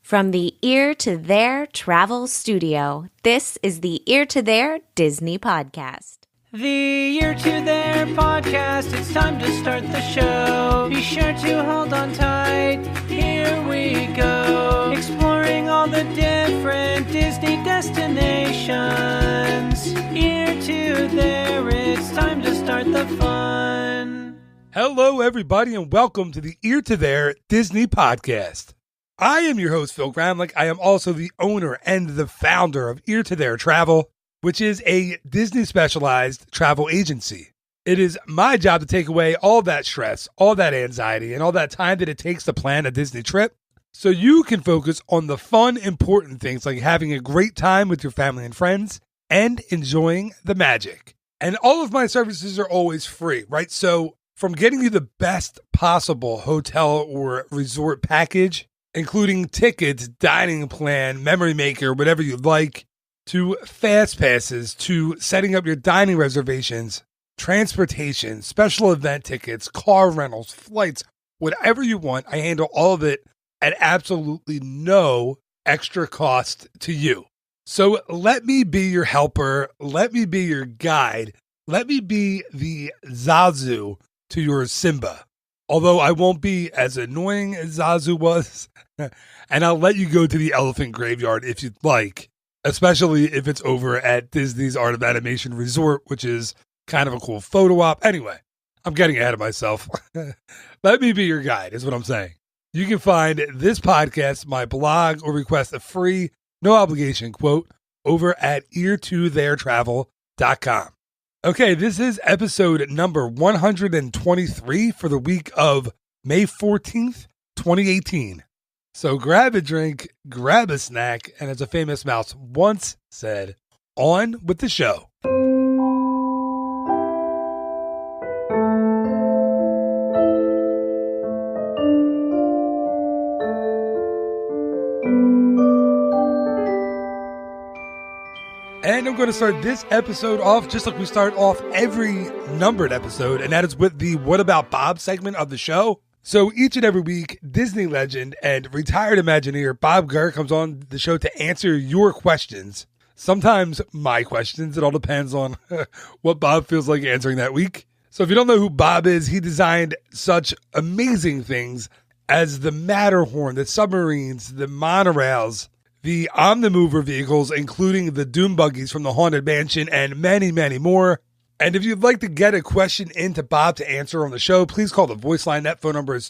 From the Ear to There Travel Studio, this is the Ear to There Disney Podcast. The Ear to There Podcast, it's time to start the show. Be sure to hold on tight, here we go. Exploring all the different Disney destinations. Ear to There, it's time to start the fun. Hello, everybody, and welcome to the Ear to There Disney Podcast. I am your host, Phil Gramlich. I am also the owner and the founder of Ear to There Travel, which is a Disney-specialized travel agency. It is my job to take away all that stress, all that anxiety, and all that time that it takes to plan a Disney trip so you can focus on the fun, important things like having a great time with your family and friends and enjoying the magic. And all of my services are always free, right? So from getting you the best possible hotel or resort package, including tickets, dining plan, memory maker, whatever you like, to fast passes, to setting up your dining reservations, transportation, special event tickets, car rentals, flights, whatever you want. I handle all of it at absolutely no extra cost to you. So let me be your helper. Let me be your guide. Let me be the Zazu to your Simba. Although I won't be as annoying as Zazu was. And I'll let you go to the elephant graveyard if you'd like, especially if it's over at Disney's Art of Animation Resort, which is kind of a cool photo op. Anyway, I'm getting ahead of myself. Let me be your guide is what I'm saying. You can find this podcast, my blog, or request a free, no obligation quote over at ear2theretravel.com. Okay, this is episode number 123 for the week of May 14th, 2018. So grab a drink, grab a snack, and as a famous mouse once said, on with the show. And I'm going to start this episode off just like we start off every numbered episode, and that is with the What About Bob segment of the show. So each and every week, Disney legend and retired Imagineer Bob Gurr comes on the show to answer your questions. Sometimes my questions. It all depends on what Bob feels like answering that week. So if you don't know who Bob is, he designed such amazing things as the Matterhorn, the submarines, the monorails, the Omnimover vehicles, including the Doom Buggies from the Haunted Mansion, and many, many more. And if you'd like to get a question into Bob to answer on the show, please call the voice line. That phone number is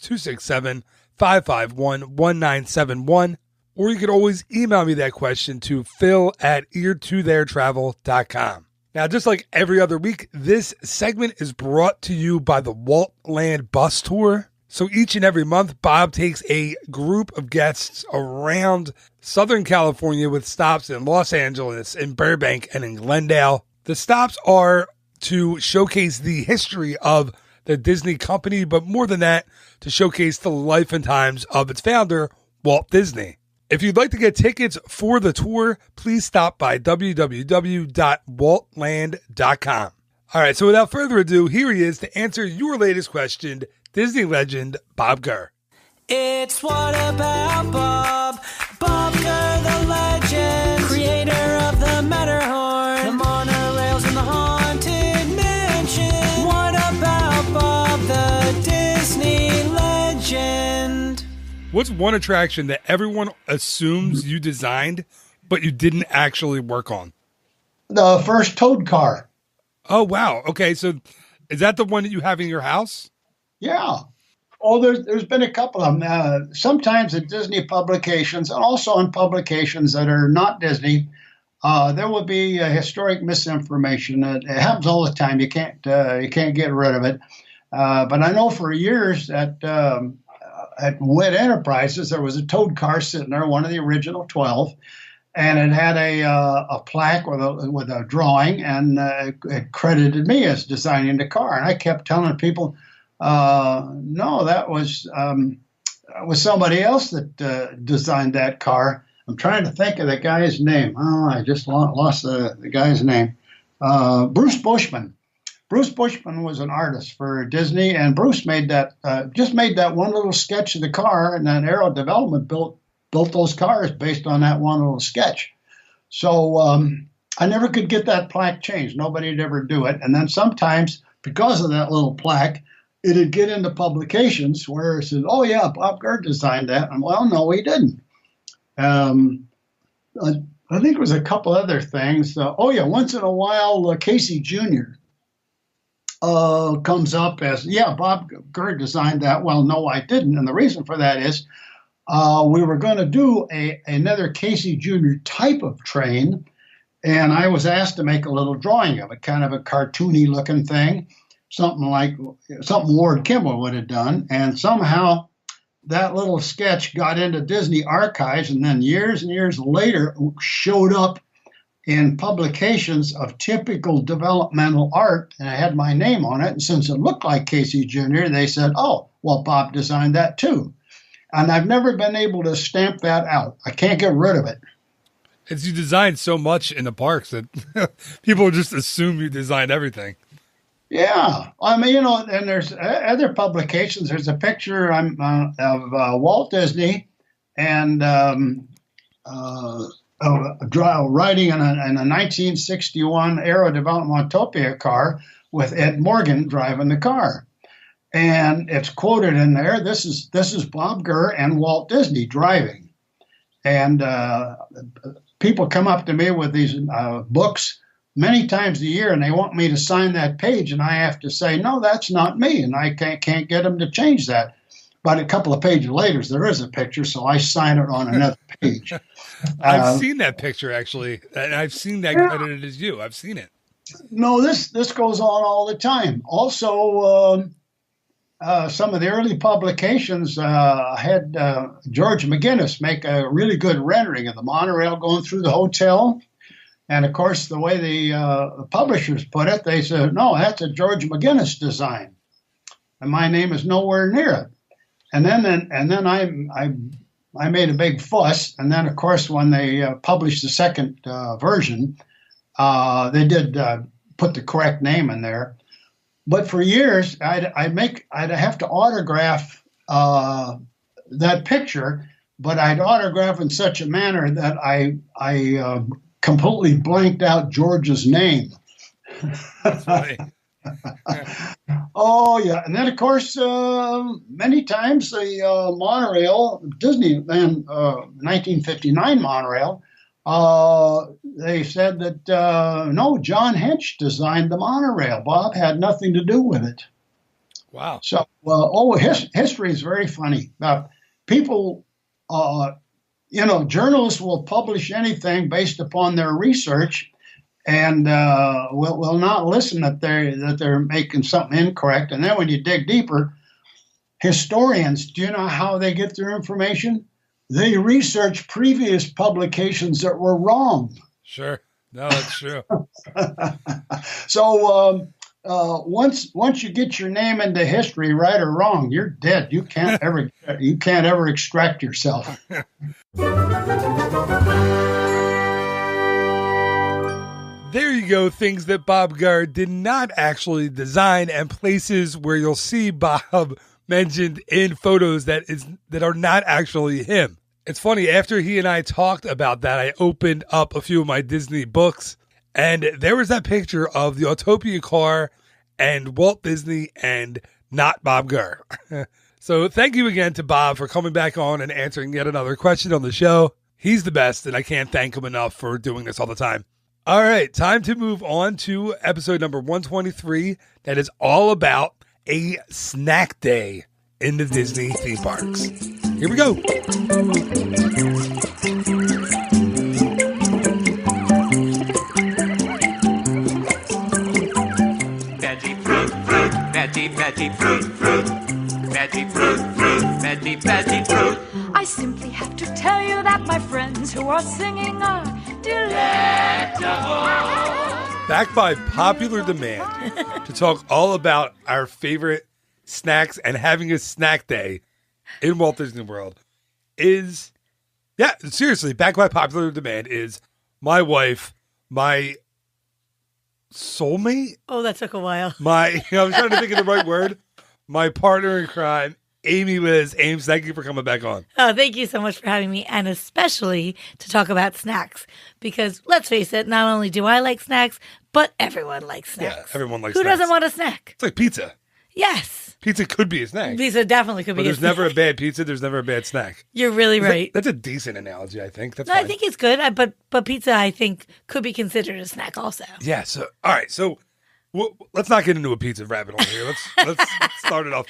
267-551-1971. Or you can always email me that question to phil@ear2theretravel.com. Now, just like every other week, this segment is brought to you by the Walt Land Bus Tour. So each and every month, Bob takes a group of guests around Southern California with stops in Los Angeles, in Burbank, and in Glendale. The stops are to showcase the history of the Disney company, but more than that, to showcase the life and times of its founder, Walt Disney. If you'd like to get tickets for the tour, please stop by www.waltland.com. All right, so without further ado, here he is to answer your latest question, Disney legend Bob Gurr. It's What About Bob? Bob Gurr, the legend, creator of the Matterhorn, the monorails and the Haunted Mansion. What about Bob, the Disney legend? What's one attraction that everyone assumes you designed, but you didn't actually work on? The first Toad car. Oh, wow. Okay, so is that the one that you have in your house? Yeah. Oh, there's been a couple of them. Sometimes at Disney publications and also in publications that are not Disney, there will be historic misinformation. It happens all the time. You can't get rid of it. But I know for years at Wit Enterprises there was a Toad car sitting there, one of the original 12, and it had a plaque with a drawing, and it credited me as designing the car. And I kept telling people, no, that was somebody else that designed that car. I'm trying to think of the guy's name. Oh, I just lost the guy's name. Bruce Bushman. Bruce Bushman was an artist for Disney, and Bruce made that one little sketch of the car, and then Aero Development built built those cars based on that one little sketch. So I never could get that plaque changed. Nobody'd ever do it. And then sometimes, because of that little plaque, it'd get into publications where it said, "Oh yeah, Bob Gurr designed that." And well, no, he didn't. I think it was a couple other things. Once in a while, Casey Jr. Comes up as, "Yeah, Bob Gurr designed that." Well, no, I didn't. And the reason for that is we were going to do another Casey Jr. type of train, and I was asked to make a little drawing of it, kind of a cartoony looking thing, something Ward Kimball would have done. And somehow that little sketch got into Disney archives, and then years and years later showed up in publications of typical developmental art, and I had my name on it. And since it looked like Casey Jr., they said, "Oh, well, Bob designed that too." And I've never been able to stamp that out. I can't get rid of it. It's you designed so much in the parks that people just assume you designed everything. Yeah, I mean, and there's other publications. There's a picture of Walt Disney and riding in a 1961 Aero Development Autopia car with Ed Morgan driving the car, and it's quoted in there. This is Bob Gurr and Walt Disney driving, and people come up to me with these books many times a year, and they want me to sign that page, and I have to say, "No, that's not me," and I can't get them to change that. But a couple of pages later, there is a picture, so I sign it on another page. I've seen that picture, actually, and I've seen that credited as you. I've seen it. No, this goes on all the time. Also, some of the early publications had George McGinnis make a really good rendering of the monorail going through the hotel. And of course, the way the publishers put it, they said, "No, that's a George McGinnis design, and my name is nowhere near it." And then I made a big fuss. And then, of course, when they published the second version, they did put the correct name in there. But for years, I'd have to autograph that picture, but I'd autograph in such a manner that I completely blanked out George's name. That's funny. Oh, yeah. And then, of course, many times the monorail, Disneyland 1959 monorail, they said that, no, John Hench designed the monorail. Bob had nothing to do with it. Wow. So, history is very funny. People, journalists will publish anything based upon their research, and will not listen that they're making something incorrect. And then when you dig deeper, historians, do you know how they get their information? They research previous publications that were wrong. Sure. No, that's true. So once you get your name into history, right or wrong, you're dead. You can't ever extract yourself. There you go, things that Bob Gurr did not actually design, and places where you'll see Bob mentioned in photos that are not actually him. It's funny, after he and I talked about that, I opened up a few of my Disney books, and there was that picture of the Autopia car and Walt Disney and not Bob Gurr. So thank you again to Bob for coming back on and answering yet another question on the show. He's the best, and I can't thank him enough for doing this all the time. All right, time to move on to episode number 123. That is all about a snack day in the Disney theme parks. Here we go. Veggie fruit, fruit, veggie fruit, fruit. Veggie fruit, fruit, veggie fruit. I simply have to tell you that my friends who are singing are delectable. Back by popular demand to talk all about our favorite snacks and having a snack day in Walt Disney World is, seriously, back by popular demand is my wife, my soulmate. Oh, that took a while. I was trying to think of the right word. My partner in crime, Amy Liz Ames, thank you for coming back on. Oh, thank you so much for having me, and especially to talk about snacks. Because let's face it, not only do I like snacks, but everyone likes snacks. Yeah, everyone likes Who snacks. doesn't want a snack? It's like pizza. Yes. Pizza could be a snack. Pizza definitely could But be a there's never a snack. bad pizza. There's never a bad snack. You're really right. That's a decent analogy, I think. That's No, fine. I think it's good, but pizza, I think, could be considered a snack also. Yeah. So, all right. So, let's not get into a pizza rabbit hole here. Let's start it off.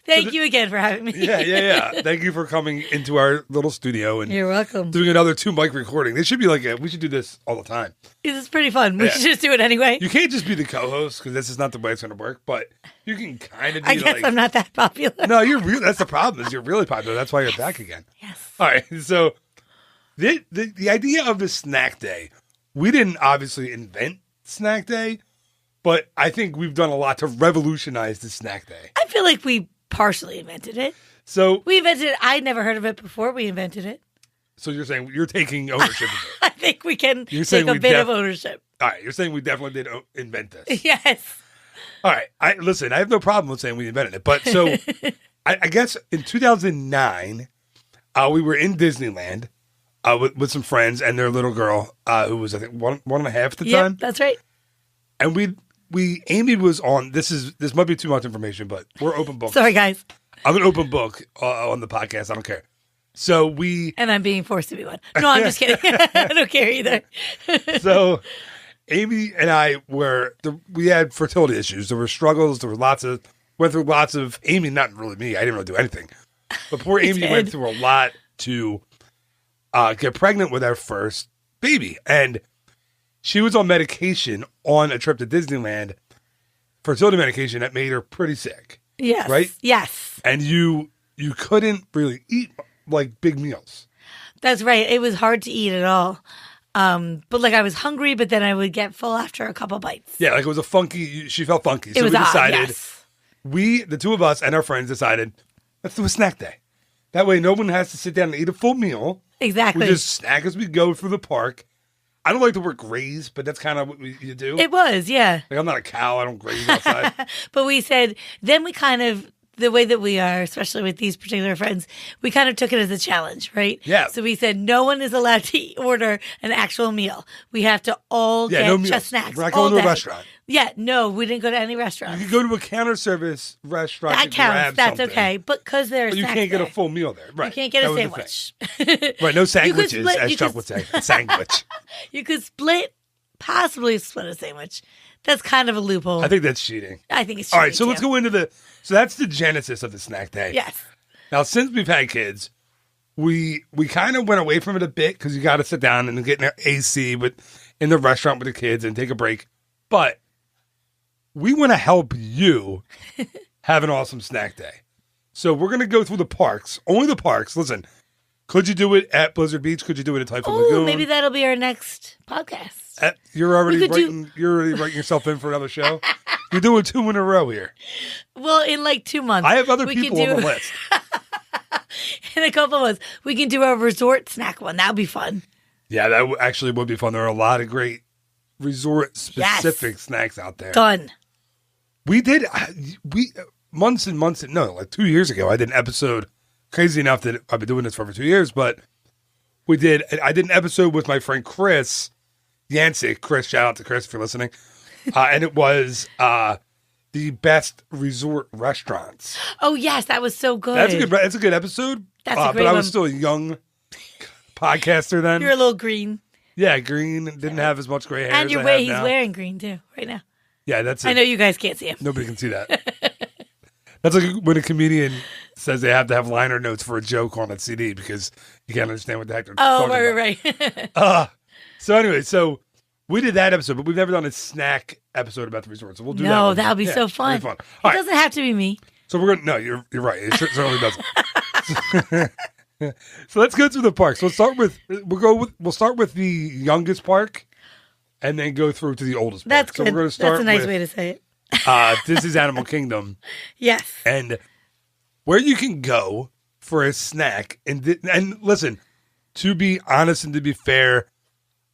Thank you again for having me. Yeah. Thank you for coming into our little studio and You're welcome. doing another 2-mic recording. This should be we should do this all the time. This is pretty fun. We Yeah. should just do it anyway. You can't just be the co-host because this is not the way it's going to work. But you can kind of be I guess like, I'm not that popular. no, that's the problem. Is you're really popular. That's why you're back again. Yes. All right. So the idea of the snack day, we didn't obviously invent snack day, but I think we've done a lot to revolutionize the snack day. I feel like we partially invented it. So We invented it. I'd never heard of it before we invented it. So you're saying you're taking ownership of it. I think we can You're saying take a we bit of ownership. All right. You're saying we definitely did invent this. Yes. All right. I have no problem with saying we invented it. But so I guess in 2009, we were in Disneyland with some friends and their little girl who was, I think, one and a half at the Yep, time. that's right. And Amy was on, this might be too much information, but we're open book. Sorry, guys. I'm an open book on the podcast. I don't care. So And I'm being forced to be one. No, I'm just kidding. I don't care either. So Amy and I we had fertility issues. There were struggles. There were went through lots of, Amy, not really me. I didn't really do anything. But poor Amy went through a lot to get pregnant with our first baby. And she was on medication on a trip to Disneyland, fertility medication that made her pretty sick. Yes. Right? Yes. And you couldn't really eat like big meals. That's right. It was hard to eat at all. But like I was hungry, but then I would get full after a couple bites. Yeah, like it was she felt funky. It was we odd, decided, yes. the two of us and our friends decided, let's do a snack day. That way no one has to sit down and eat a full meal. Exactly. We just snack as we go through the park. I don't like the word graze, but that's kind of what you do. It was, yeah. Like I'm not a cow. I don't graze outside. But we said, then we kind of, the way that we are, especially with these particular friends, we kind of took it as a challenge, right? Yeah. So we said, no one is allowed to order an actual meal. We have to all get no meals. just snacks. We're not all going to a day. restaurant. Yeah, no, we didn't go to any You restaurants. can go to a counter service restaurant That to grab counts. That's something, okay. But because there's but you can't get a full meal there. Right. You can't get That a was the sandwich. thing. Right. No sandwiches, split- as you Chuck could- would say. A sandwich. You could possibly split a sandwich. That's kind of a loophole. I think that's cheating. I think it's All cheating, right, so let's too. go into so that's the genesis of the snack day. Yes. Now, since we've had kids, we kind of went away from it a bit because you got to sit down and get in AC in the restaurant with the kids and take a break. But we want to help you have an awesome snack day. So we're going to go through the parks, only the parks. Listen, could you do it at Blizzard Beach? Could you do it at Typhoon Oh, Lagoon? maybe that'll be our next podcast. You're already We could writing yourself in for another show. You're doing 2 in a row here. Well, in like 2 months. I have other we people can on do- the list. In a couple of months, we can do a resort snack one. That would be fun. Yeah, that actually would be fun. There are a lot of great resort-specific snacks out there. Done. We did, months and months, like 2 years ago, I did an episode, crazy enough that I've been doing this for over 2 years, but I did an episode with my friend Chris Yancey. Chris, shout out to Chris if you're listening. And it was the best resort restaurants. Oh, yes. That was so good. That's a good episode. That's a great but I was one. still a young podcaster then. You're a little green. Yeah, green, didn't have as much gray hair And as your I way have he's now. wearing green, too, right now. Yeah, that's it. I know you guys can't see him. Nobody can see that. That's like when a comedian says they have to have liner notes for a joke on a CD because you can't understand what the heck they're Oh, talking about. right. So anyway, we did that episode, but we've never done a snack episode about the resort. So we'll do that. No, one. that'll be Yeah, so it'll fun. be fun. It All right, doesn't have to be me. so we're gonna. No, you're right. It certainly doesn't. So let's go through the parks. We'll start with the youngest park, and then go through to the oldest park. That's So good. we're going to start That's a nice with way to say it. Disney's Animal Kingdom. Yes. And where you can go for a snack. And listen, to be honest and to be fair,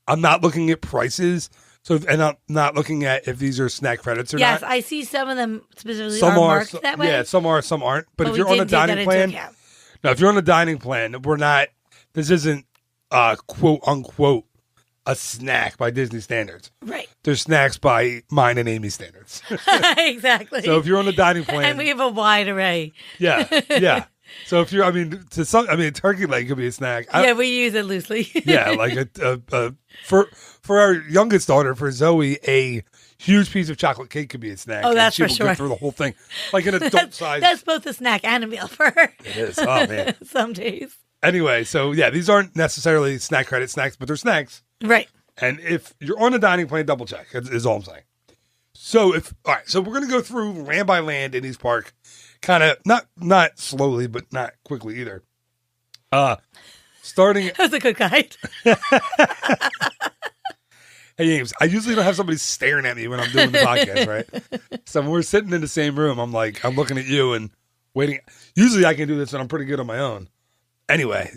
I'm not looking at prices, So, and I'm not looking at if these are snack credits or Yes, not. I see some of them specifically Some are are, marked that way. yeah, some are, some aren't. But if we you're on a did take that dining into plan, account. no, if you're on a dining plan, we're not. This isn't quote unquote a snack by Disney standards. Right. They're snacks by mine and Amy's standards. Exactly. So if you're on a dining plan, and we have a wide array. yeah. So if you're, I mean, a turkey leg could be a snack. Yeah, we use it loosely. Yeah, like for our youngest daughter, for Zoe, a huge piece of chocolate cake could be a snack. Oh, that's and for she will sure. Go through the whole thing, like an adult size. That's both a snack and a meal for her. It is. Oh man. Some days. Anyway, so yeah, these aren't necessarily snack credit snacks, but they're snacks. Right. And if you're on a dining plan, double check is all I'm saying. So all right, so we're gonna go through land by land in East Park, kind of not slowly, but not quickly either. Starting. That was a good guide. Hey, James, I usually don't have somebody staring at me when I'm doing the podcast, right? So when we're sitting in the same room, I'm looking at you and waiting. Usually I can do this and I'm pretty good on my own. Anyway,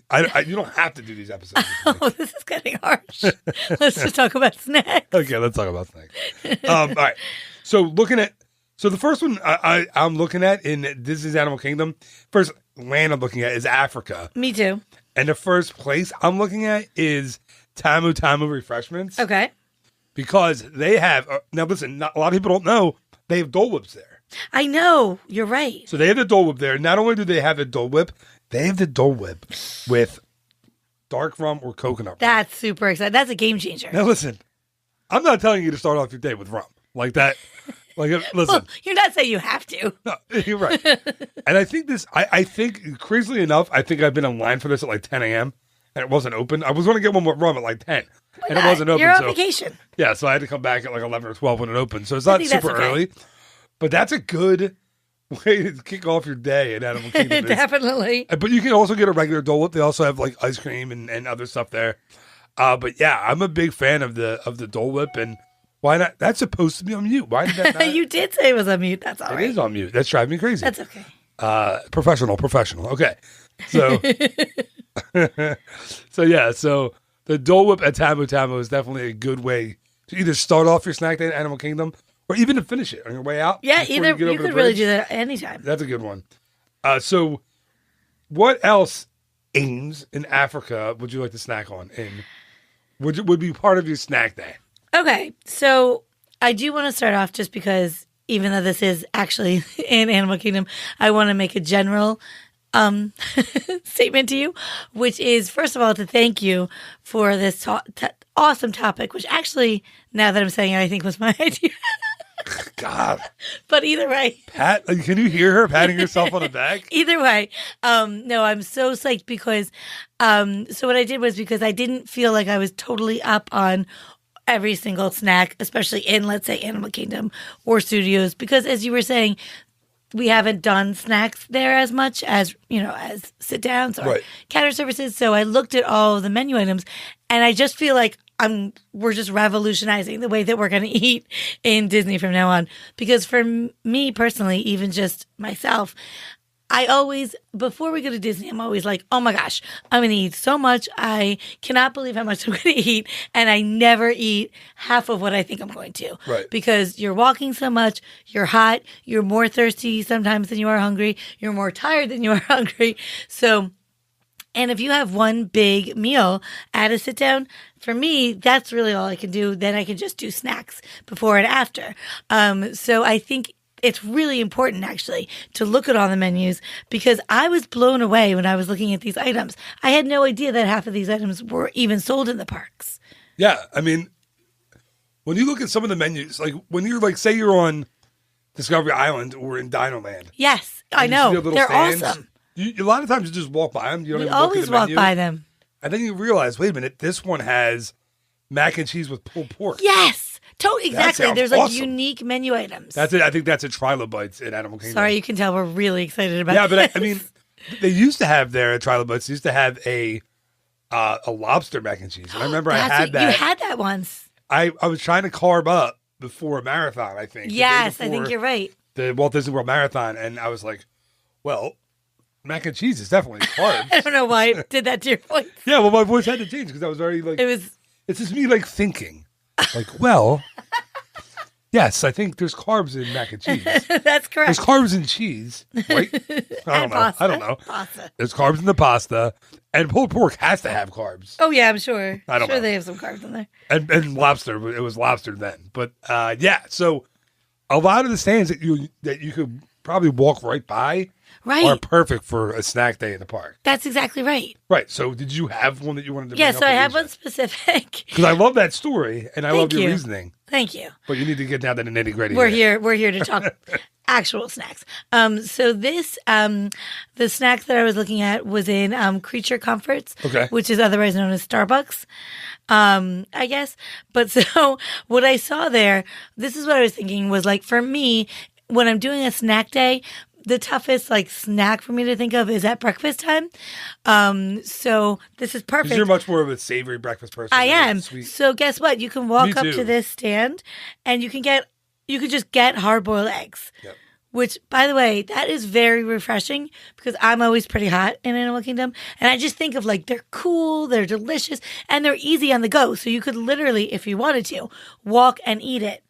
you don't have to do these episodes. Oh, this is getting harsh. Let's just talk about snacks. Okay, let's talk about snacks. All right. So the first one I'm looking at in Disney's Animal Kingdom, first land I'm looking at is Africa. Me too. And the first place I'm looking at is Tamu Tamu Refreshments. Okay. Because they have, now listen, a lot of people don't know, they have Dole Whips there. I know. You're right. So they have the Dole Whip there. Not only do they have the Dole Whip, they have the Dole Whip with dark rum or coconut rum. That's super exciting. That's a game changer. Now listen, I'm not telling you to start off your day with rum like that. Like, listen. Well, you're not saying you have to. No, you're right. And I think I think, crazily enough, I think I've been in line for this at like 10 a.m. and it wasn't open. I was going to get one with rum at like 10. And it wasn't open. You're on so, vacation. Yeah, so I had to come back at like 11 or 12 when it opened. So it's not think that's super okay. early. But that's a good way to kick off your day in Animal Kingdom. Definitely. But you can also get a regular Dole Whip. They also have like ice cream and other stuff there. But yeah, I'm a big fan of the Dole Whip. And why not? That's supposed to be on mute. Why did that not? You did say it was on mute. That's all It right. is on mute. That's driving me crazy. That's okay. Professional. Okay. So, so the Dole Whip at Tamu Tamu is definitely a good way to either start off your snack day at Animal Kingdom or even to finish it on your way out. Yeah, before either you get over you the could really bridge. do that anytime. That's a good one. So what else, Ames, in Africa would you like to snack on? And would be part of your snack day? Okay, so I do want to start off just because even though this is actually in Animal Kingdom, I want to make a general statement to you, which is, first of all, to thank you for this awesome topic, which actually, now that I'm saying it, I think was my idea. God. But either way. Pat, can you hear her patting herself on the back? Either way. No, I'm so psyched because, so what I did was because I didn't feel like I was totally up on every single snack, especially in, let's say, Animal Kingdom or Studios, because as you were saying, we haven't done snacks there as much as, as sit downs or counter services. So I looked at all of the menu items and I just feel like we're just revolutionizing the way that we're going to eat in Disney from now on. Because for me personally, even just myself, I always, before we go to Disney, I'm always like, oh my gosh, I'm going to eat so much. I cannot believe how much I'm going to eat. And I never eat half of what I think I'm going to. Right. Because you're walking so much, you're hot, you're more thirsty sometimes than you are hungry, you're more tired than you are hungry. So, and if you have one big meal at a sit down, for me, that's really all I can do. Then I can just do snacks before and after. So I think it's really important, actually, to look at all the menus because I was blown away when I was looking at these items. I had no idea that half of these items were even sold in the parks. Yeah, I mean, when you look at some of the menus, like when you're like, say you're on Discovery Island or in Dino Land. Yes, I and you see know. the little They're stands, awesome. A lot of times you just walk by them. You don't We even look at always the walk menu. by them. And then you realize, wait a minute, this one has mac and cheese with pulled pork. Yes. Exactly. sounds There's like awesome. unique menu items. That's it. I think that's at Trilobites in Animal Kingdom. Sorry, you can tell we're really excited about Yeah, this. but I mean, they used to have there at Trilobites, they used to have a lobster mac and cheese. And I remember I had that. You had that once. I was trying to carb up before a marathon, I think. the day Yes, I think before you're right. The Walt Disney World Marathon. And I was like, well, mac and cheese is definitely carbs. I don't know why I did that to your voice. Yeah, well, my voice had to change because I was very like, It was it's just me like thinking. Like, well, yes, I think there's carbs in mac and cheese. That's correct. There's carbs in cheese, right? I don't know. Pasta. There's carbs in the pasta, and pulled pork has to have carbs. Oh yeah, I'm sure. I don't know. They have some carbs in there. And lobster, it was lobster then. But yeah, so a lot of the stands that you could probably walk right by are perfect for a snack day in the park. That's exactly right. Right. So did you have one that you wanted to bring Yeah, up so I in have Asia? one specific. Because I love that story, and I love your you. reasoning. Thank you. But you need to get down to the nitty-gritty. We're here to talk actual snacks. So this the snack that I was looking at was in Creature Comforts, which is otherwise known as Starbucks. I guess. But so what I saw there, this is what I was thinking was like, for me, when I'm doing a snack day, the toughest like snack for me to think of is at breakfast time. So this is perfect. Because you're much more of a savory breakfast person. I am. Sweet. So guess what? You can walk up to this stand and you could just get hard-boiled eggs. Yep. Which, by the way, that is very refreshing because I'm always pretty hot in Animal Kingdom. And I just think of like, they're cool, they're delicious, and they're easy on the go. So you could literally, if you wanted to, walk and eat it.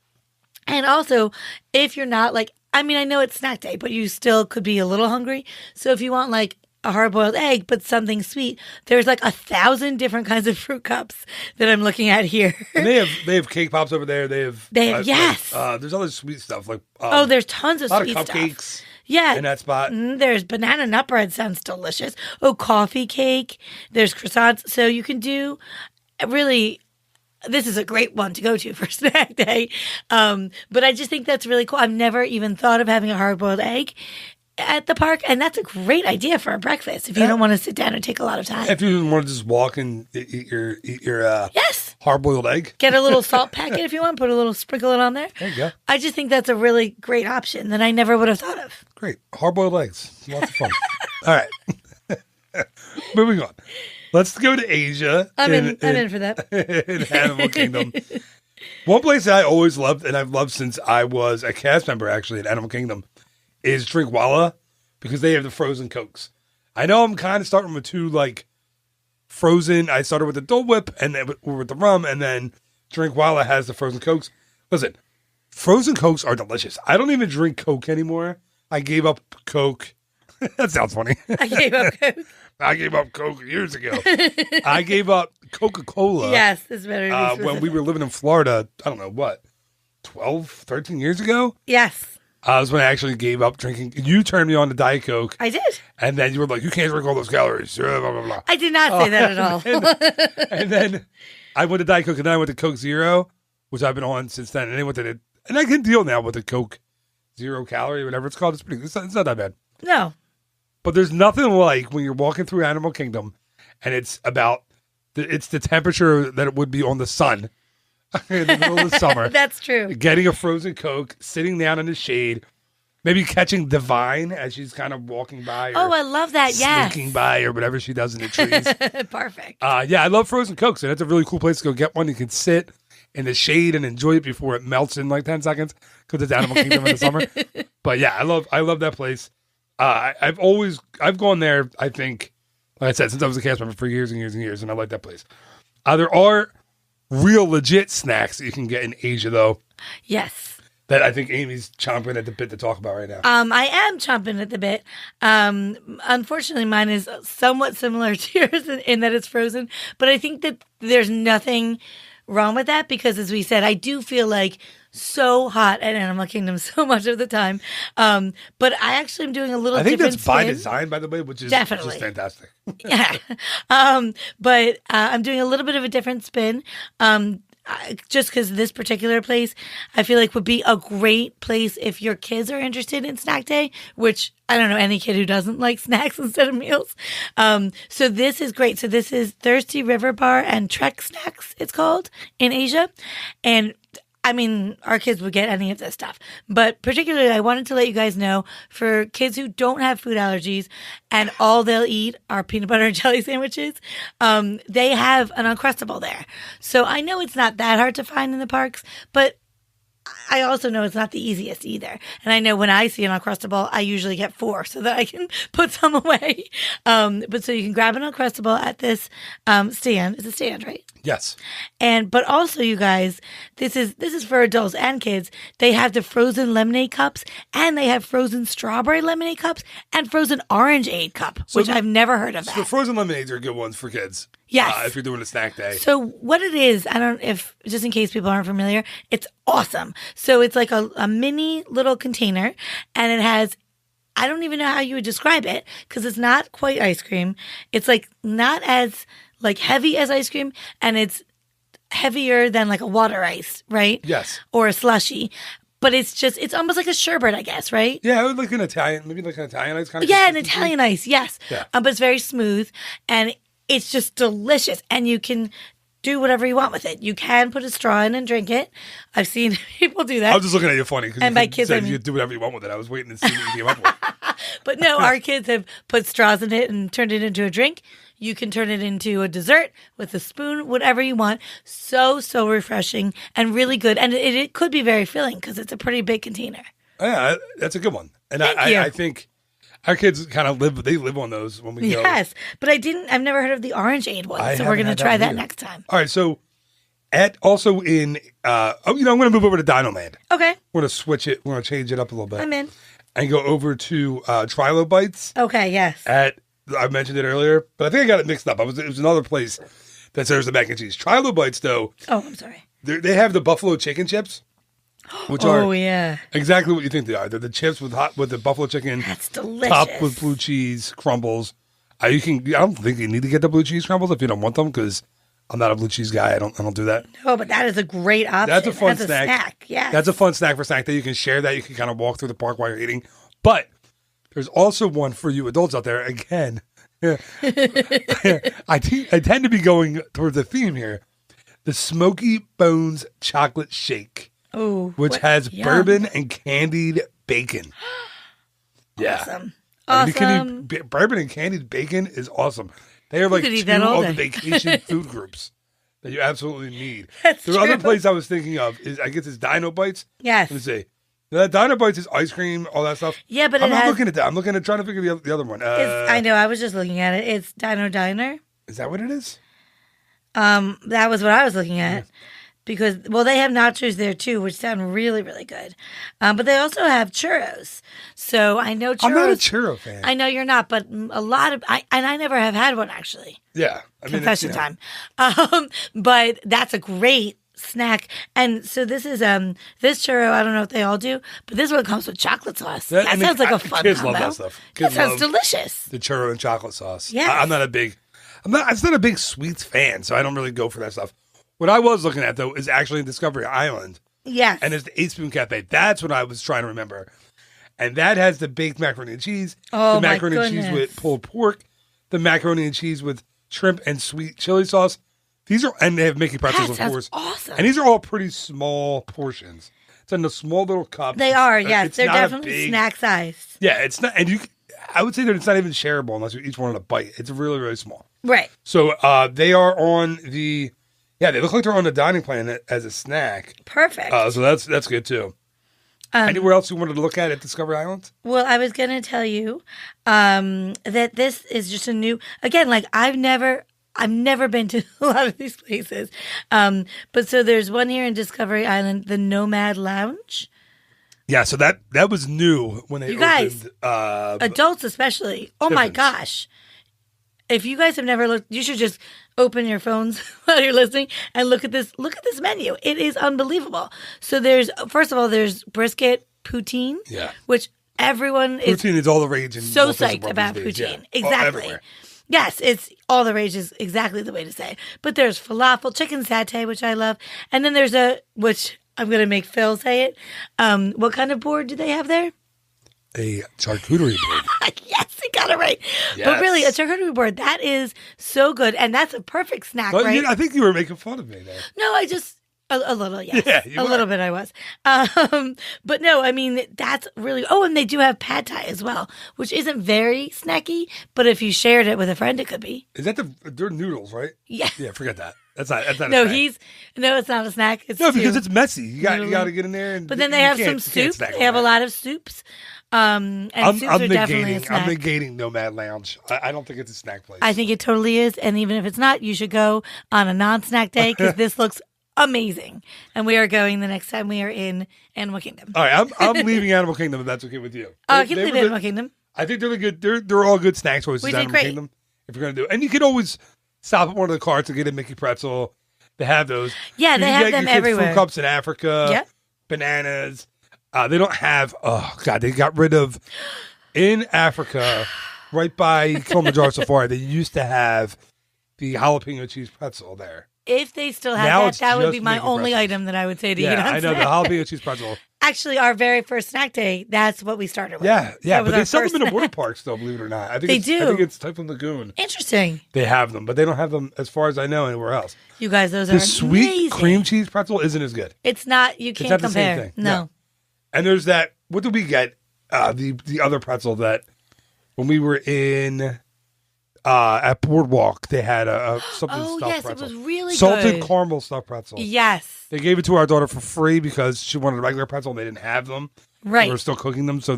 And also, if you're not like, I mean, I know it's snack day, but you still could be a little hungry. So if you want like a hard-boiled egg, but something sweet, there's like 1,000 different kinds of fruit cups that I'm looking at here. And they have cake pops over there. They have yes. There's other sweet stuff like there's tons of sweet stuff. A lot of cupcakes. Yeah. In that spot. There's banana nut bread, sounds delicious. Oh, coffee cake. There's croissants. So you can do really. This is a great one to go to for snack day. But I just think that's really cool. I've never even thought of having a hard-boiled egg at the park, and that's a great idea for a breakfast if you don't want to sit down and take a lot of time. If you want to just walk and eat your yes, hard-boiled egg. Get a little salt packet if you want, put a little sprinkle it on there. There you go. I just think that's a really great option that I never would have thought of. Great. Hard-boiled eggs. Lots of fun. All right. Moving on. Let's go to Asia. I'm in for that. In Animal Kingdom. One place that I always loved, and I've loved since I was a cast member, actually, at Animal Kingdom, is Drinkwalla, because they have the frozen Cokes. I know I'm kind of starting with two, like, frozen. I started with the Dole Whip, and then with the rum, and then Drinkwalla has the frozen Cokes. Listen, frozen Cokes are delicious. I don't even drink Coke anymore. I gave up Coke. That sounds funny. I gave up Coke. I gave up Coke years ago. I gave up Coca-Cola. Yes, it's better to be specific. When we were living in Florida, I don't know, what, 12, 13 years ago? Yes. Was when I actually gave up drinking. You turned me on to Diet Coke. I did. And then you were like, you can't drink all those calories. Blah, blah, blah. I did not say that at all. And then I went to Diet Coke, and then I went to Coke Zero, which I've been on since then. And then went to and I can deal now with the Coke 0 calorie, whatever it's called. It's not that bad. No. But there's nothing like when you're walking through Animal Kingdom, and it's the temperature that it would be on the sun in the middle of the summer. That's true. Getting a frozen Coke, sitting down in the shade, maybe catching Divine as she's kind of walking by. Oh, I love that. Yes. Sneaking by or whatever she does in the trees. Perfect. Yeah, I love frozen Cokes, and it's a really cool place to go get one. You can sit in the shade and enjoy it before it melts in like 10 seconds because it's Animal Kingdom in the summer. But yeah, I love that place. I've gone there, I think, like I said, since I was a cast member for years and years and years, and I like that place. There are real legit snacks that you can get in Asia, though. Yes. That I think Amy's chomping at the bit to talk about right now. I am chomping at the bit. Unfortunately, mine is somewhat similar to yours in that it's frozen, but I think that there's nothing wrong with that because, as we said, I do feel like so hot at Animal Kingdom so much of the time. But I actually am doing a little different I think that's by spin. design, by the way, which is fantastic. Yeah. But I'm doing a little bit of a different spin. Just because this particular place, I feel like would be a great place if your kids are interested in snack day, which I don't know any kid who doesn't like snacks instead of meals. So this is great. So this is Thirsty River Bar and Trek Snacks, it's called, in Asia. And I mean, our kids would get any of this stuff. But particularly, I wanted to let you guys know, for kids who don't have food allergies and all they'll eat are peanut butter and jelly sandwiches, they have an Uncrustable there. So I know it's not that hard to find in the parks, but I also know it's not the easiest either. And I know when I see an Uncrustable, I usually get 4 so that I can put some away. But so you can grab an Uncrustable at this stand. It's a stand, right? Yes. But also, you guys, this is for adults and kids. They have the frozen lemonade cups, and they have frozen strawberry lemonade cups, and frozen orangeade cup, which I've never heard of. So the frozen lemonades are good ones for kids. Yes. If you're doing a snack day. So what it is, I don't if just in case people aren't familiar, it's awesome. So it's like a mini little container, and it has. I don't even know how you would describe it because it's not quite ice cream. It's like not as like heavy as ice cream, and it's heavier than like a water ice, right? Yes. Or a slushy. But it's almost like a sherbet, I guess, right? Yeah, like an Italian, maybe like an Italian ice kind of. Yeah, an Italian ice, yes. Yeah. But it's very smooth, and it's just delicious, and you can do whatever you want with it. You can put a straw in and drink it. I've seen people do that. I was just looking at you funny because And you my kids, said I mean- you could do whatever you want with it. I was waiting to see what you came up with. But no, our kids have put straws in it and turned it into a drink. You can turn it into a dessert with a spoon, whatever you want. So refreshing and really good. And it could be very filling because it's a pretty big container. Yeah, that's a good one. And Thank you. I think our kids kind of live on those when we go. Yes, but I've never heard of the orangeade one. I So we're haven't going had to try that either. next time. All right, so also in, I'm going to move over to Dino Land. Okay, We're going to switch it. We're going to change it up a little bit. I'm in. And go over to Trilo Bites Okay, yes. I mentioned it earlier, but I think I got it mixed up. It was another place that serves the mac and cheese. Trilo Bites, though, Oh, I'm sorry. they have the buffalo chicken chips, which Oh, are yeah. exactly what you think they are. They're the chips with the buffalo chicken, That's delicious. topped with blue cheese crumbles. I don't think you need to get the blue cheese crumbles if you don't want them because I'm not a blue cheese guy. I don't do that. Oh, but that is a great option. That's a fun As snack. Yes. That's a fun snack for snack day. You can share that. You can kind of walk through the park while you're eating. But there's also one for you adults out there. Again, I tend to be going towards the theme here. The Smoky Bones Chocolate Shake, which has yum. bourbon and candied bacon. Yeah. Awesome. I mean, bourbon and candied bacon is awesome. They are like could eat two that all of the day. vacation food groups that you absolutely need. That's The other true. place I was thinking of is, I guess, it's Dino Bites. Yes. Let me see. That Dino Bites is ice cream, all that stuff. Yeah, but I'm it not has- looking at that. I'm looking at trying to figure the other one. I know. I was just looking at it. It's Dino Diner. Is that what it is? That was what I was looking at. Because, they have nachos there too, which sound really, really good. But they also have churros. So I know churros. I'm not a churro fan. I know you're not, but a lot of, I never have had one actually. Yeah. I mean, Confession it's, you know, time. But that's a great snack. And so this is, this churro, I don't know if they all do, but this one comes with chocolate sauce. That I mean, sounds like a fun kids combo. love that stuff. That Kids sounds love delicious. the churro and chocolate sauce. Yes. I'm not a big sweets fan, so I don't really go for that stuff. What I was looking at, though, is actually in Discovery Island. Yes. And it's the 8 Spoon Cafe. That's what I was trying to remember. And that has the baked macaroni and cheese, Oh, the my macaroni and cheese goodness. with pulled pork, the macaroni and cheese with shrimp and sweet chili sauce. And they have Mickey pretzels, That of sounds course. awesome. And these are all pretty small portions. It's in the small little cups. They are, It's- yes. it's They're not a definitely big- snack sized. Yeah, it's not. And I would say that it's not even shareable unless you each want a bite. It's really, really small. Right. So they are on the. Yeah, they look like they're on the dining plan as a snack. Perfect. So that's good too. Anywhere else you wanted to look at Discovery Island? Well, I was going to tell you that this is just a new, again, like I've never been to a lot of these places. But so there's one here in Discovery Island, the Nomad Lounge. Yeah, so that was new when they You guys, opened. Adults especially. Oh my Tiffin's. gosh. If you guys have never looked, you should just open your phones while you're listening and look at this menu. It is unbelievable. So first of all, there's brisket poutine, Yeah. which everyone is Poutine is all the rage. In so Walt Disney psyched World about these days. poutine. Yeah. Exactly. Everywhere. Yes, it's all the rage is exactly the way to say it. But there's falafel, chicken satay, which I love. And then there's which I'm going to make Phil say it. What kind of board do they have there? A charcuterie board. Yes, he got it right. Yes. But really, a charcuterie board, that is so good. And that's a perfect snack, But, right? I think you were making fun of me there. No, A little, yes. Yeah, you a were. little bit I was. But no, I mean, that's really, and they do have pad thai as well, which isn't very snacky, but if you shared it with a friend, it could be. Is that they're noodles, right? Yeah. Yeah, forget that. That's not a No, snack. it's not a snack. It's No, because too. it's messy. You got Noodling. to get in there. And But then you they have can't- some you can't soup. snack They on have a that. lot of soups. And soups are definitely a snack. I'm negating Nomad Lounge. I don't think it's a snack place. I think it totally is. And even if it's not, you should go on a non-snack day because this looks amazing. And we are going the next time we are in Animal Kingdom. All right, I'm leaving Animal Kingdom if that's okay with you. I can They leave were Animal good. Kingdom. I think they're the good. They're all good snack choices. We did Animal great. Kingdom. If you're gonna do, and you can always stop at one of the carts and get a Mickey pretzel. They have those. Yeah, You they can have get them your kids everywhere. Fruit cups in Africa. Yep. Bananas. They don't have. Oh God, they got rid of in Africa, right by Kilimanjaro Safari. They used to have the jalapeno cheese pretzel there. If they still Now have it's that would just be my Mickey only pretzels. item that I would say to eat Yeah, on I know the snack. jalapeno cheese pretzel. Actually, our very first snack day, that's what we started with. Yeah, That but was they our sell them first in the snack. water parks, though. Believe it or not, I think They I do. think it's Typhoon Lagoon. Interesting. They have them, but they don't have them, as far as I know, anywhere else. You guys, those The are sweet amazing. cream cheese pretzel isn't as good. It's not, you can't not the same compare. thing. No. And there's that. What did we get? The other pretzel that when we were in at Boardwalk, they had a something Oh, stuffed yes, pretzel. it was really salted good. caramel stuffed pretzel. Yes. They gave it to our daughter for free because she wanted a regular pretzel and they didn't have them. Right. They were still cooking them, so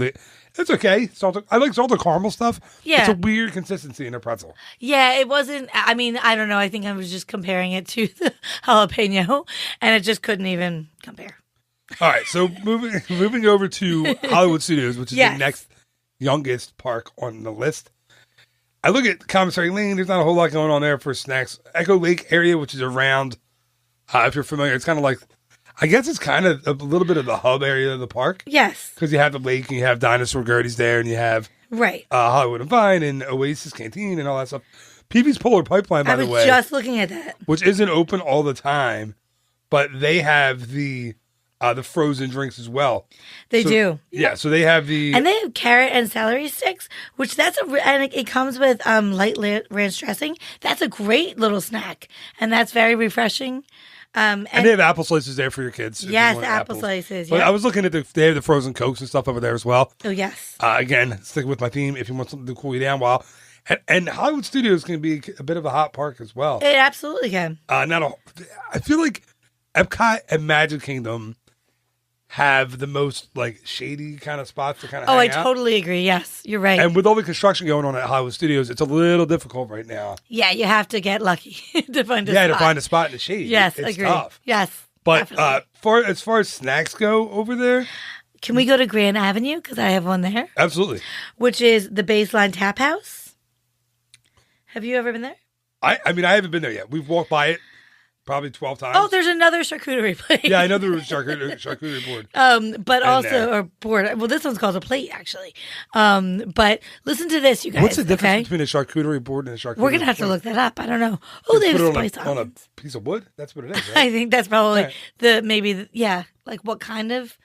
it's okay. I like salted caramel stuff. Yeah. It's a weird consistency in a pretzel. Yeah, it wasn't, I mean, I don't know. I think I was just comparing it to the jalapeno, and it just couldn't even compare. All right, so moving over to Hollywood Studios, which is Yes. the next youngest park on the list. I look at Commissary Lane. There's not a whole lot going on there for snacks. Echo Lake area, which is around, if you're familiar, it's kind of like, I guess it's kind of a little bit of the hub area of the park Yes. because you have the lake and you have Dinosaur Gertie's there and you have Right. Hollywood and Vine and Oasis Canteen and all that stuff. PV's Polar Pipeline, by I the was way, just looking at that. which isn't open all the time, but they have the frozen drinks as well. They So- do. Yeah, so they have the And they have carrot and celery sticks, which and it comes with light ranch dressing. That's a great little snack, and that's very refreshing. and they have apple slices there for your kids. if you Yes, want apple apples. slices. But Yeah. I was looking at they have the frozen Cokes and stuff over there as well. Oh yes. Again, sticking with my theme, if you want something to cool you down while. And Hollywood Studios can be a bit of a hot park as well. It absolutely can. I feel like Epcot and Magic Kingdom have the most like shady kind of spots to kind of Oh, I hang out. totally agree. Yes, you're right. And with all the construction going on at Hollywood Studios, it's a little difficult right now. Yeah, you have to get lucky to find a Yeah, spot. to find a spot in the shade. Yes, it's agree. tough. Yes, But definitely. as far as snacks go over there, Can we go to Grand Avenue because I have one there, absolutely. which is the Baseline Tap House. Have you ever been there? I mean, I haven't been there yet. We've walked by it probably 12 times. Oh, there's another charcuterie place. Yeah, I know there was charcuterie board. But also there. or board. Well, this one's called a plate, actually. But listen to this, you guys. What's the difference okay? between a charcuterie board and a charcuterie We're gonna have to plate? look that up. I don't know. Oh, they Put have it spice on a almonds. piece of wood? That's what it is, right? I think that's probably Right. like what kind of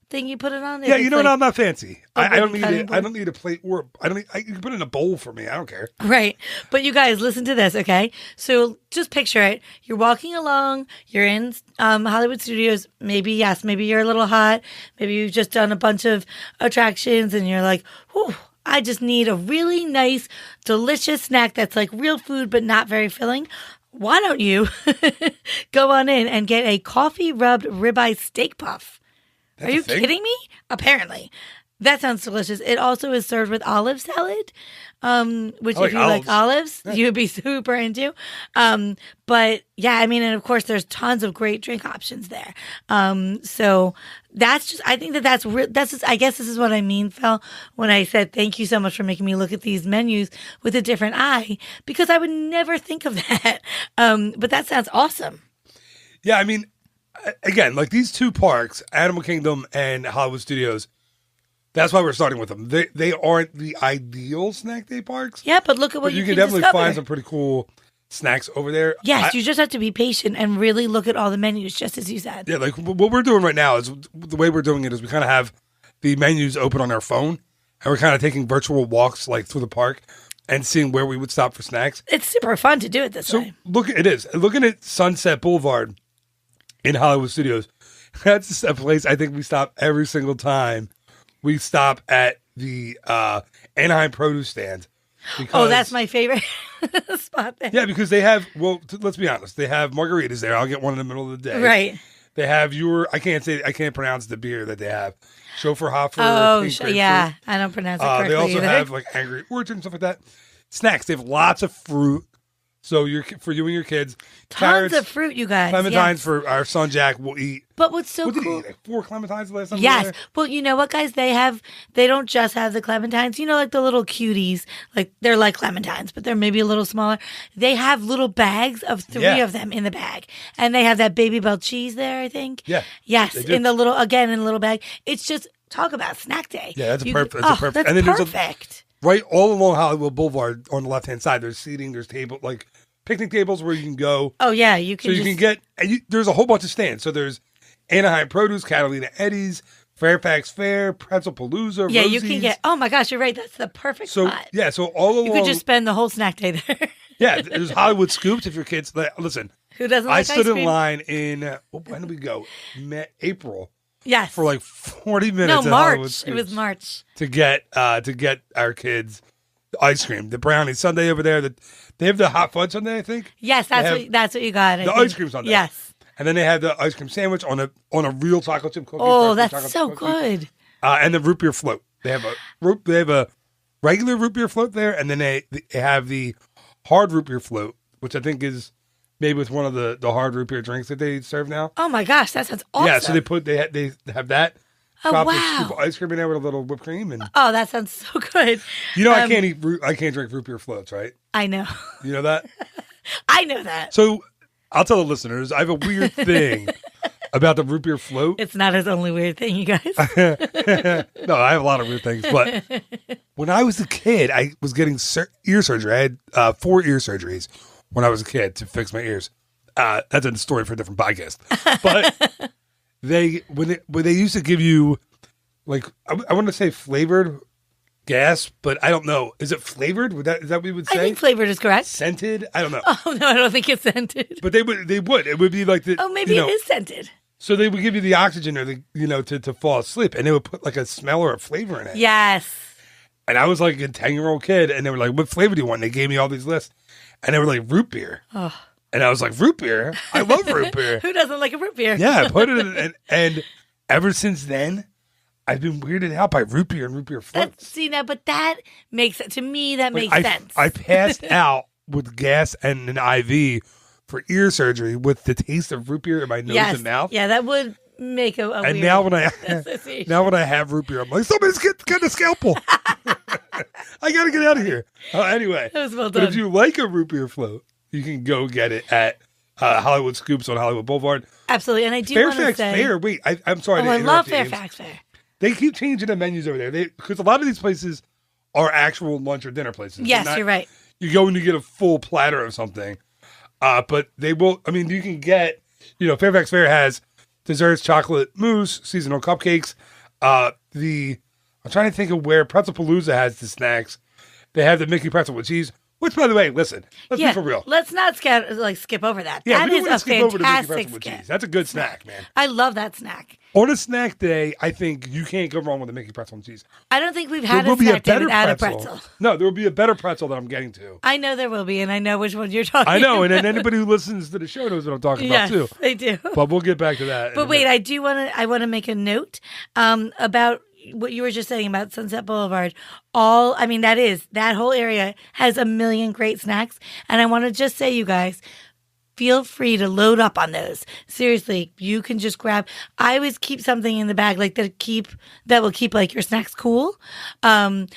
thing you put it on. If Yeah, it's you know what? like- I'm not fancy. a I don't wooden need cutting it. I board? don't need a plate or you can put it in a bowl for me. I don't care. Right. But you guys, listen to this, okay? So just picture it. You're walking along, you're in Hollywood Studios. Maybe you're a little hot. Maybe you've just done a bunch of attractions and you're like, whew, I just need a really nice, delicious snack that's like real food but not very filling. Why don't you go on in and get a coffee rubbed ribeye steak puff? That's Are you a thing? kidding me? Apparently. That sounds delicious. It also is served with olive salad, which I like if you like olives. olives, you would be super into. But yeah, I mean, and of course, there's tons of great drink options there. So that's just, I think that's just, I guess this is what I mean, Phil, when I said thank you so much for making me look at these menus with a different eye, because I would never think of that. But that sounds awesome. Yeah, I mean, again, like these two parks, Animal Kingdom and Hollywood Studios, that's why we're starting with them. They aren't the ideal snack day parks. Yeah, but look at what But you can can definitely discover. find some pretty cool snacks over there. Yes, you just have to be patient and really look at all the menus, just as you said. Yeah, like what we're doing right now is the way we're doing it is we kind of have the menus open on our phone and we're kind of taking virtual walks like through the park and seeing where we would stop for snacks. It's super fun to do it this So way. looking at Sunset Boulevard in Hollywood Studios. That's a place I think we stop every single time. We stop at the Anaheim produce stand. Oh, that's my favorite spot there. Yeah, because they have, let's be honest, they have margaritas there. I'll get one in the middle of the day. Right. They have I can't pronounce the beer that they have. Schoferhofer. Yeah. I don't pronounce it correctly They also either. have like Angry Orchard and stuff like that. Snacks. They have lots of fruit. So for you and your kids. Tons carrots, of fruit, you guys. Clementines yes. for our son Jack will eat. But what's so What did he cool? eat? Like 4 clementines the last time we were Yes. there? Well, you know what, guys? They don't just have the clementines. You know, like the little cuties. Like, they're like clementines, but they're maybe a little smaller. They have little bags of 3 of them in the bag. And they have that Baby Bell cheese there, I think. Yeah. Yes. They do. In the little bag. It's just, talk about snack day. Yeah, that's perfect. That's And then there's perfect. Right all along Hollywood Boulevard on the left-hand side, there's seating, there's table, like picnic tables where you can go. Oh, yeah. You can there's a whole bunch of stands. So there's Anaheim Produce, Catalina Eddie's, Fairfax Fair, Pretzel Palooza, yeah, Rosie's. you can get, oh my gosh, you're right. That's the perfect spot. Yeah, so all along. You could just spend the whole snack day there. Yeah, there's Hollywood Scoops if your kids, listen. Who doesn't like I ice stood in cream? line in, when did we go? April. Yes. For like 40 minutes No, at Hollywood March. Scoops It was March. to get our kids ice cream, the brownie sundae over there. They have the hot fudge sundae, I think. Yes, that's what you got. The ice cream sundae. Yes. And then they had the ice cream sandwich on a real chocolate chip cookie. Oh, chocolate that's so chip cookie. good. And the root beer float. They have a regular root beer float there, and then they have the hard root beer float, which I think is maybe with one of the hard root beer drinks that they serve now. Oh my gosh, that sounds awesome. Yeah, so they have that. Oh, Drop wow. a scoop of ice cream in there with a little whipped cream, and Oh, that sounds so good. you know I can't drink root beer floats, right? I know. You know that. I know that. So I'll tell the listeners I have a weird thing about the root beer float. It's not his only weird thing, you guys. No, I have a lot of weird things, but when I was a kid, I was getting ear surgery. I had 4 ear surgeries when I was a kid to fix my ears. That's a story for a different podcast. But when they used to give you, like, I want to say flavored gas, but I don't know. Is it flavored? Is that what we would say? I think flavored is correct. Scented? I don't know. Oh no, I don't think it's scented. But they would. It would be like the. Oh, maybe it is scented. So they would give you the oxygen or to fall asleep, and they would put like a smell or a flavor in it. Yes. And I was like a 10-year-old kid, and they were like, "What flavor do you want?" And they gave me all these lists, and they were like root beer. Oh. And I was like, root beer? I love root beer. Who doesn't like a root beer? Yeah, I put it in, and ever since then, I've been weirded out by root beer and root beer floats. But that makes to me that makes sense. I passed out with gas and an IV for ear surgery with the taste of root beer in my nose and mouth. Yeah, that would make a and weird now when I association. now when I have root beer, I'm like, somebody's get a scalpel. I gotta get out of here. Anyway, That was well but done. if you like a root beer float, you can go get it at Hollywood Scoops on Hollywood Boulevard. Absolutely, and I do want to Fairfax say, Fair. Wait, I'm sorry. to I love interrupt you, Ames. Fairfax Fair. They keep changing the menus over there. Because a lot of these places are actual lunch or dinner places. Yes, you're right. You go and you get a full platter of something. But they will, I mean, you can get, Fairfax Fair has desserts, chocolate mousse, seasonal cupcakes. I'm trying to think of where Pretzel Palooza has the snacks. They have the Mickey pretzel with cheese, which, by the way, listen, let's be for real. Let's not skip over that. Yeah, That we is don't want a to skip over the Mickey fantastic pretzel with skip. cheese. That's a good snack, man. I love that snack. On a snack day, I think you can't go wrong with a Mickey pretzel and cheese. I don't think we've There had will a be a snack day better without a pretzel. pretzel. No, there will be a better pretzel that I'm getting to. I know there will be, and I know which one you're talking I know, and about. then anybody who listens to the show knows what I'm talking Yes, about too. they do. But we'll get back to that. But wait, I want to make a note about what you were just saying about Sunset Boulevard. That whole area has a million great snacks. And I want to just say, you guys, feel free to load up on those. Seriously, you can just grab. I always keep something in the bag that will keep like your snacks cool. And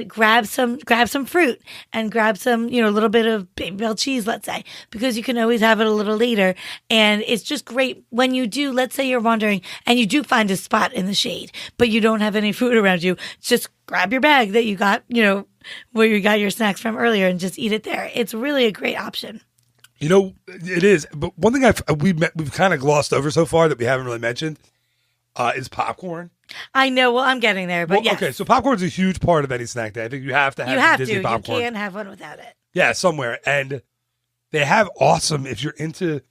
grab some fruit and grab some, a little bit of Baby Bell cheese, let's say, because you can always have it a little later. And it's just great when you do, let's say you're wandering and you do find a spot in the shade, but you don't have any food around you. Just grab your bag that you got, where you got your snacks from earlier and just eat it there. It's really a great option. It is. But one thing we've kind of glossed over so far that we haven't really mentioned is popcorn. I know. Well, I'm getting there, but yes. Okay, so popcorn is a huge part of any snack day. I think you have to have Disney popcorn. You can't have one without it. Yeah, somewhere. And they have awesome, if you're into,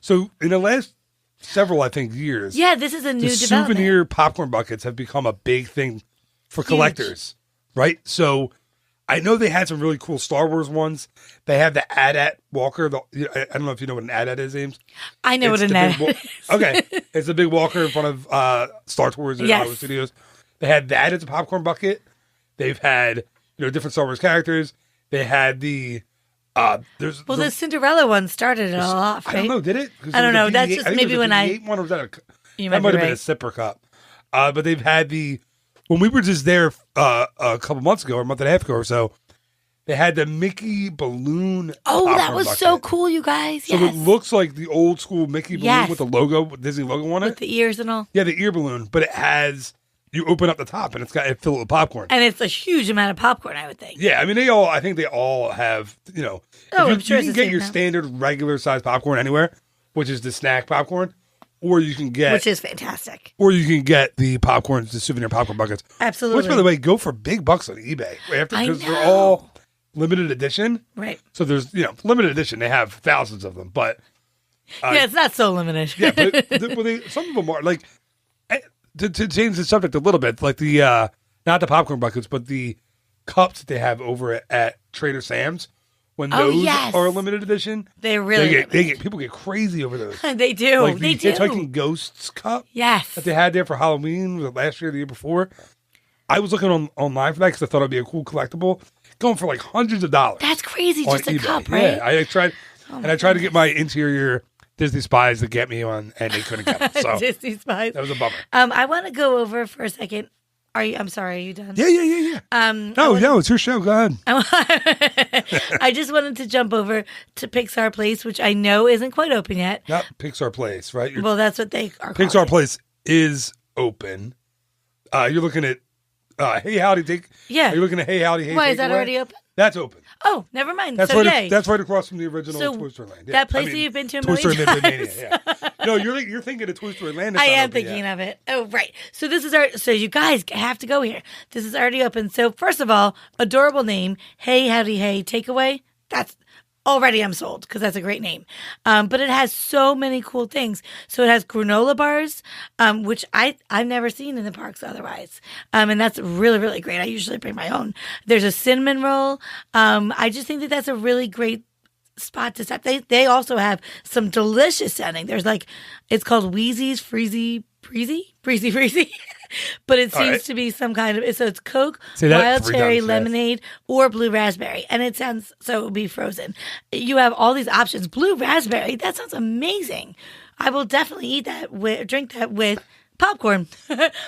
so in the last several, I think, years. Yeah, this is a new the development. souvenir popcorn buckets have become a big thing for collectors, right? So I know they had some really cool Star Wars ones. They have the AT-AT Walker. I don't know if you know what an AT-AT is, Ames. I know It's what the an big ad is. Okay. It's a big walker in front of Star Tours and Yes. Hollywood Studios. They had that as a popcorn bucket. They've had, different Star Wars characters. They had the The Cinderella one started it all off, right? I don't know, did it? 'Cause I don't it was know. a That's BB-8 just I think maybe it was a when I- BB-8 one, or was that You that might might be have been a right. sipper cup. But they've had when we were just there a couple months ago, or a month and a half ago or so, they had the Mickey balloon. Oh, that popcorn was bucket. so cool, you guys. So Yes. it looks like the old school Mickey balloon Yes. with the logo, with Disney logo on it. With the ears and all. Yeah, the ear balloon, but you open up the top and it fill it with popcorn. And it's a huge amount of popcorn, I would think. Yeah, I mean I think they all have, if Oh, you, I'm sure you it's can the get same your now. standard regular size popcorn anywhere, which is the snack popcorn, or you can get Which is fantastic. the popcorns, the souvenir popcorn buckets. Absolutely. Which, by the way, go for big bucks on eBay because they're know. all limited edition. Right. So there's limited edition. They have thousands of them, but Yeah, it's not so limited. yeah, but some of them are like to change the subject a little bit, like the not the popcorn buckets, but the cups that they have over at Trader Sam's. When those yes. are limited edition, They're really people get crazy over those. They do. Like They the do. Hitchhiking Ghosts cup Yes. that they had there for Halloween last year, the year before. I was looking online for that because I thought it'd be a cool collectible, going for like hundreds of dollars. That's crazy. on Just a eBay. cup, right? Yeah, I tried, I tried to get my interior Disney spies to get me on, and they couldn't get it. So Disney spies. that was a bummer. I want to go over for a second. I'm sorry. Are you done? Yeah. No, it's your show. Go ahead. I just wanted to jump over to Pixar Place, which I know isn't quite open yet. Not Pixar Place, right? Well, that's what they are. Pixar calling it. Place is open. You're looking at Hey Howdy Take. Yeah. You're looking at Hey Howdy Hey Why Takeaway. is that already open? That's open. Oh, never mind. That's so right. yay. That's right across from the original So Toy Story Land. Yeah. that place that you've been to a Toy Story million Mania. Yeah. No, you're thinking of Toy Story Land. I am thinking of it. Oh, right. So this is so you guys have to go here. This is already open. So first of all, adorable name. Hey, howdy, hey, takeaway. That's already I'm sold because that's a great name. But it has so many cool things. So it has granola bars, which I've never seen in the parks otherwise. And that's really, really great. I usually bring my own. There's a cinnamon roll. I just think that that's a really great spot to stop. They also have some delicious sounding. There's it's called Wheezy's Freezy Freezy. But it seems to be some kind of, so it's Coke, Say that wild 3 cherry, times fast. lemonade, or blue raspberry. And it sounds, so it would be frozen. You have all these options. Blue raspberry, that sounds amazing. I will definitely eat that, drink that with popcorn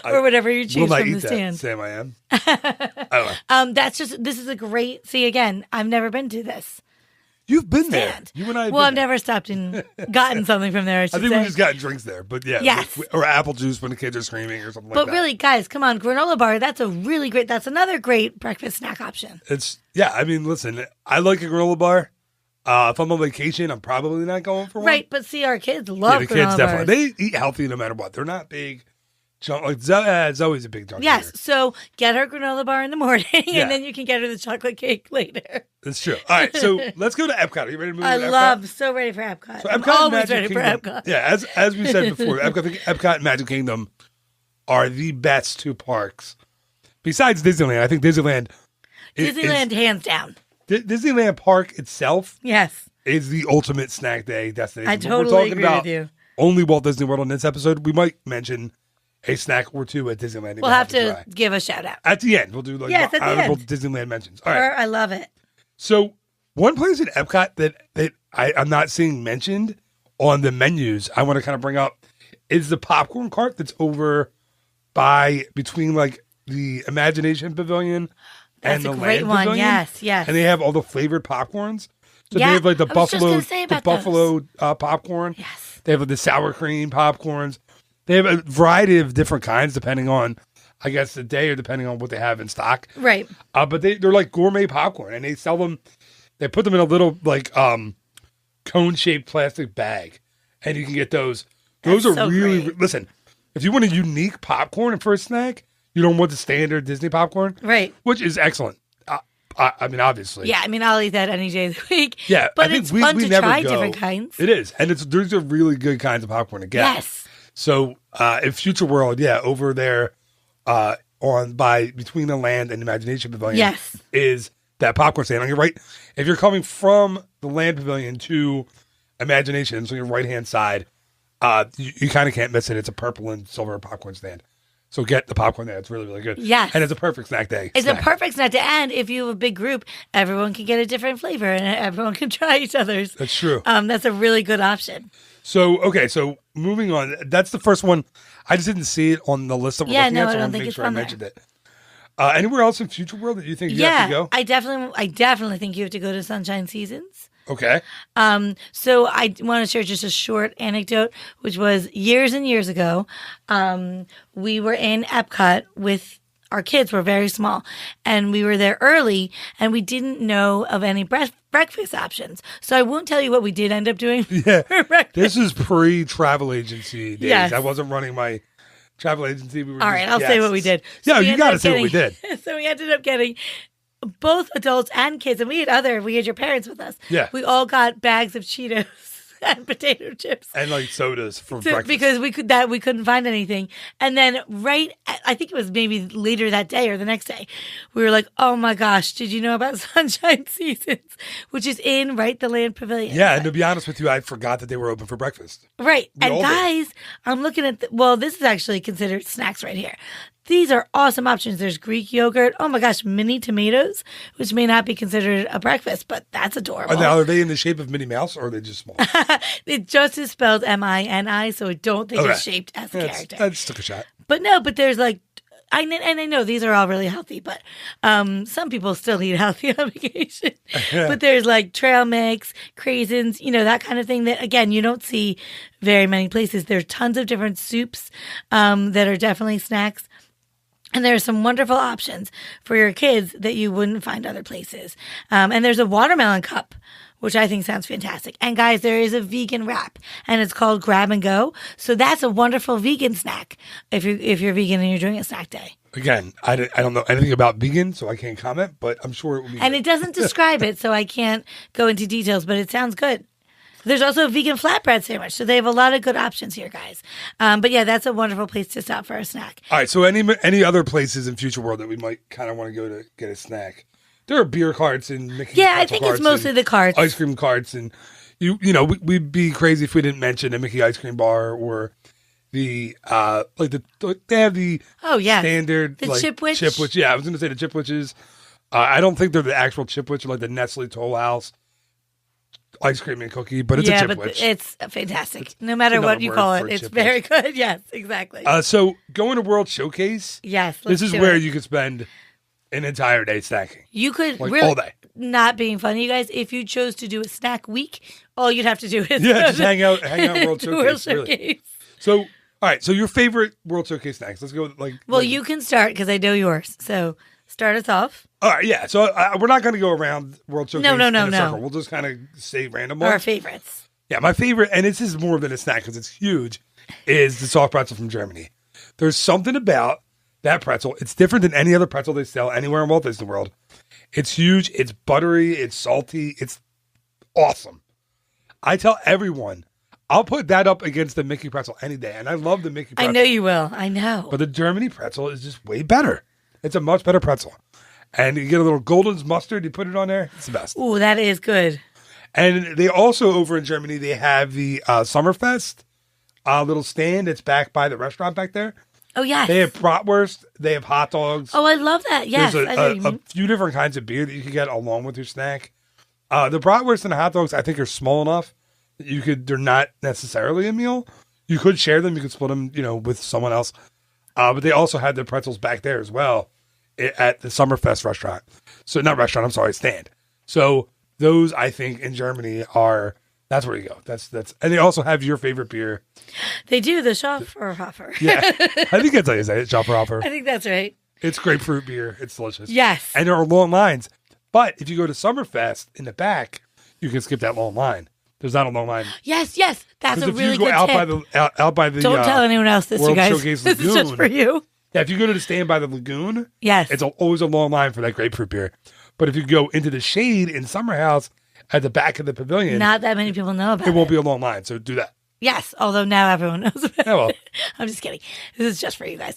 or whatever you choose Will not from eat the that, stand. Sam, I am. I don't know. This is a great, see again, I've never been to this You've been there. stand. You and I have Well, been I've there. never stopped and gotten something from there, I I should think say. we just got drinks there, but yeah. Yes. Or apple juice when the kids are screaming or something like But that. really, guys, come on, granola bar, that's another great breakfast snack option. I mean, listen, I like a granola bar. If I'm on vacation, I'm probably not going for one. Right, but see, our kids Yeah, love the granola kids bars. definitely. They eat healthy no matter what. They're not big. Zoe's a big junk Yes, eater. so get her granola bar in the morning, Yeah. and then you can get her the chocolate cake later. That's true. All right, so let's go to Epcot. Are you ready to move I to Epcot? love, so ready for Epcot. So I'm Epcot and always Magic ready Kingdom. for Epcot. Yeah, as we said before, Epcot and Magic Kingdom are the best two parks. Besides Disneyland, I think Disneyland Disneyland, hands down. Disneyland Park itself Yes, is the ultimate snack day destination. I But totally we're talking agree about with you. only Walt Disney World on this episode. We might mention a snack or two at Disneyland. We'll have try. to give a shout out. At the end, we'll do Yes, at the honorable end. Disneyland mentions. All right. I love it. So one place in Epcot that I'm not seeing mentioned on the menus I want to kind of bring up is the popcorn cart that's over between the Imagination Pavilion That's and a the great Land one. Pavilion. Yes, yes. And they have all the flavored popcorns. So Yeah, they have the I was just buffalo gonna say about popcorn. Yes. They have the sour cream popcorns. They have a variety of different kinds depending on, I guess, the day or depending on what they have in stock. Right. But they're like gourmet popcorn, and they sell them. They put them in a little cone-shaped plastic bag, and you can get those. Those That's are so really great. listen. If you want a unique popcorn for a snack, you don't want the standard Disney popcorn, Right. which is excellent. I mean, obviously. Yeah, I mean, I'll eat that any day of the week. Yeah, but I think it's we fun to never try go. different kinds. It is, and there's a really good kinds of popcorn to get. Yes. So in Future World, over there between the Land and Imagination Pavilion, Yes. is that popcorn stand on your right. If you're coming from the Land Pavilion to Imagination, so your right hand side, you kind of can't miss it. It's a purple and silver popcorn stand. So get the popcorn there. It's really, really good. Yes. And it's a perfect snack day. It's a perfect snack. And if you have a big group, everyone can get a different flavor and everyone can try each other's. That's true. That's a really good option. So, okay. So moving on. That's the first one. I just didn't see it on the list that we're looking at. So I I don't want to think make it's sure I on there. mentioned it. Anywhere else in Future World that you think you have to go? I definitely think you have to go to Sunshine Seasons. Okay. So I want to share just a short anecdote, which was years and years ago. We were in Epcot with our kids, were very small, and we were there early, and we didn't know of any breakfast options. So I won't tell you what we did end up doing. Yeah. For breakfast. This is pre-travel agency days. Yes. I wasn't running my travel agency. We were All just right, I'll say what we guests. did. Yeah, we you ended got to up say what we getting- did. So we ended up getting both adults and kids, and we had your parents with us. Yeah. We all got bags of Cheetos and potato chips. And like sodas for breakfast. Because we couldn't find anything. And then I think it was maybe later that day or the next day, we were like, oh my gosh, did you know about Sunshine Seasons, which is in the Land Pavilion? Yeah, and to be honest with you, I forgot that they were open for breakfast. Right. We all And did. guys, I'm looking at, this is actually considered snacks right here. These are awesome options. There's Greek yogurt. Oh my gosh, mini tomatoes, which may not be considered a breakfast, but that's adorable. Now, are they in the shape of Minnie Mouse or are they just small? It just is spelled Mini, so I don't think Okay. it's shaped as a character. I just took a shot. But there's I know these are all really healthy, but some people still eat healthy on vacation. But there's trail mix, craisins, that kind of thing that, again, you don't see very many places. There's tons of different soups that are definitely snacks. And there are some wonderful options for your kids that you wouldn't find other places. And there's a watermelon cup, which I think sounds fantastic. And guys, there is a vegan wrap, and it's called Grab and Go. So that's a wonderful vegan snack if you're vegan and you're doing a snack day. Again, I don't know anything about vegan, so I can't comment, but I'm sure it will be And good. it doesn't describe it, so I can't go into details, but it sounds good. There's also a vegan flatbread sandwich, so they have a lot of good options here, guys. But yeah, that's a wonderful place to stop for a snack. All right, so any other places in Future World that we might kind of want to go to get a snack? There are beer carts and Mickey Yeah, I pretzel think it's carts mostly and the carts. ice cream carts, and we'd be crazy if we didn't mention a Mickey ice cream bar or the they have the standard The Chipwich. Chipwich. Yeah, I was going to say the Chipwiches. I don't think they're the actual Chipwich, like the Nestle Toll House ice cream and cookie, but it's a Chipwich. But it's fantastic. No matter another what you word call for it, it's Chipwich. very good. Yes, exactly. So going to World Showcase, yes, this let's is do where it. you could spend an entire day snacking. You could Like, really all day. Not being funny, you guys. If you chose to do a snack week, all you'd have to do is Yeah, just hang out World to World Showcase. Really. Showcase. So, all right. So your favorite World Showcase snacks? Let's go. Well, you can start because I know yours. So start us off. All right. Yeah. So we're not going to go around World Showcase. No. in a circle. We'll just kind of say random ones. Our favorites. Yeah, my favorite, and this is more than a snack because it's huge, is the soft pretzel from Germany. There's something about that pretzel. It's different than any other pretzel they sell anywhere in Walt Disney World. It's huge. It's buttery. It's salty. It's awesome. I tell everyone, I'll put that up against the Mickey pretzel any day, and I love the Mickey pretzel. I know you will. I know. But the Germany pretzel is just way better. It's a much better pretzel. And you get a little Golden's mustard, you put it on there. It's the best. Ooh, that is good. And they also, over in Germany, they have the Summerfest little stand that's back by the restaurant back there. Oh, yes. They have bratwurst. They have hot dogs. Oh, I love that. Yes. There's I know what you a mean. few different kinds of beer that you can get along with your snack. The bratwurst and the hot dogs, I think, are small enough that they're not necessarily a meal. You could share them. You could split them, with someone else. But they also had the pretzels back there as well at the Summerfest restaurant. So not restaurant, I'm sorry, stand. So those, I think, in Germany that's where you go. That's and they also have your favorite beer. They do the Schafferhofer. Yeah. I think that's how you say it, Schafferhofer. I think that's right. It's grapefruit beer. It's delicious. Yes. And there are long lines. But if you go to Summerfest in the back, you can skip that long line. There's not a long line. Yes. That's a Because if really you go good out tip. by the Don't tell anyone else this, you World guys. Showcase This is just Lagoon. for you. Yeah, if you go to the stand by the lagoon, Yes. it's always a long line for that grapefruit beer. But if you go into the shade in Summer House at the back of the pavilion, Not that many people know about it won't be a long line. So do that. Yes, although now everyone knows about Yeah, well. it. I'm just kidding. This is just for you guys.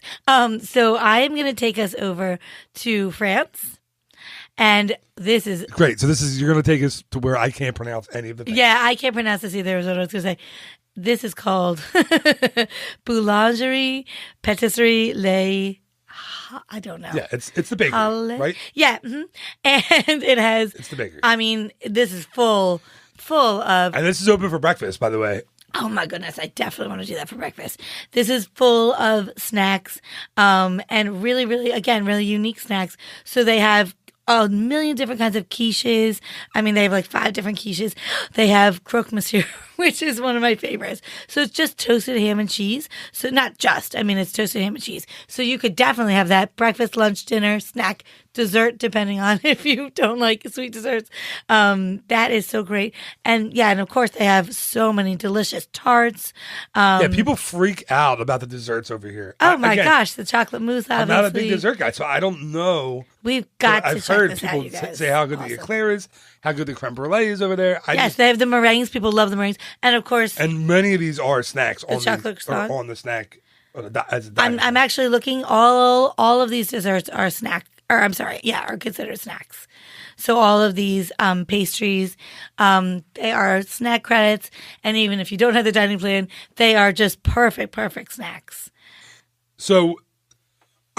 So I am going to take us over to France. And this is... Great. So you're going to take us to where I can't pronounce any of the things. Yeah, I can't pronounce this either, is what I was going to say. This is called Boulangerie Patisserie Les... I don't know. Yeah, it's the bakery, right? Yeah. And it has... It's the bakery. I mean, this is full of... And this is open for breakfast, by the way. Oh my goodness, I definitely want to do that for breakfast. This is full of snacks, and really, really, again, really unique snacks. So they have a million different kinds of quiches. I mean, they have like 5 different quiches. They have croque monsieur, which is one of my favorites. So it's just toasted ham and cheese. So not just, I mean, it's toasted ham and cheese. So you could definitely have that breakfast, lunch, dinner, snack, dessert, depending on if you don't like sweet desserts. That is so great. And yeah, and of course they have so many delicious tarts. Yeah, people freak out about the desserts over here. Oh my gosh, the chocolate mousse, obviously. I'm not a big dessert guy, so I don't know. We've got to I've check heard this people out, you guys. say how good the eclair is, how good the creme brulee is over there. Yes, they have the meringues. People love the meringues. And of course... And many of these are snacks on chocolate croissant? on the snack. As a dining I'm actually looking, all of these desserts are are considered snacks. So all of these pastries, they are snack credits. And even if you don't have the dining plan, they are just perfect snacks. So,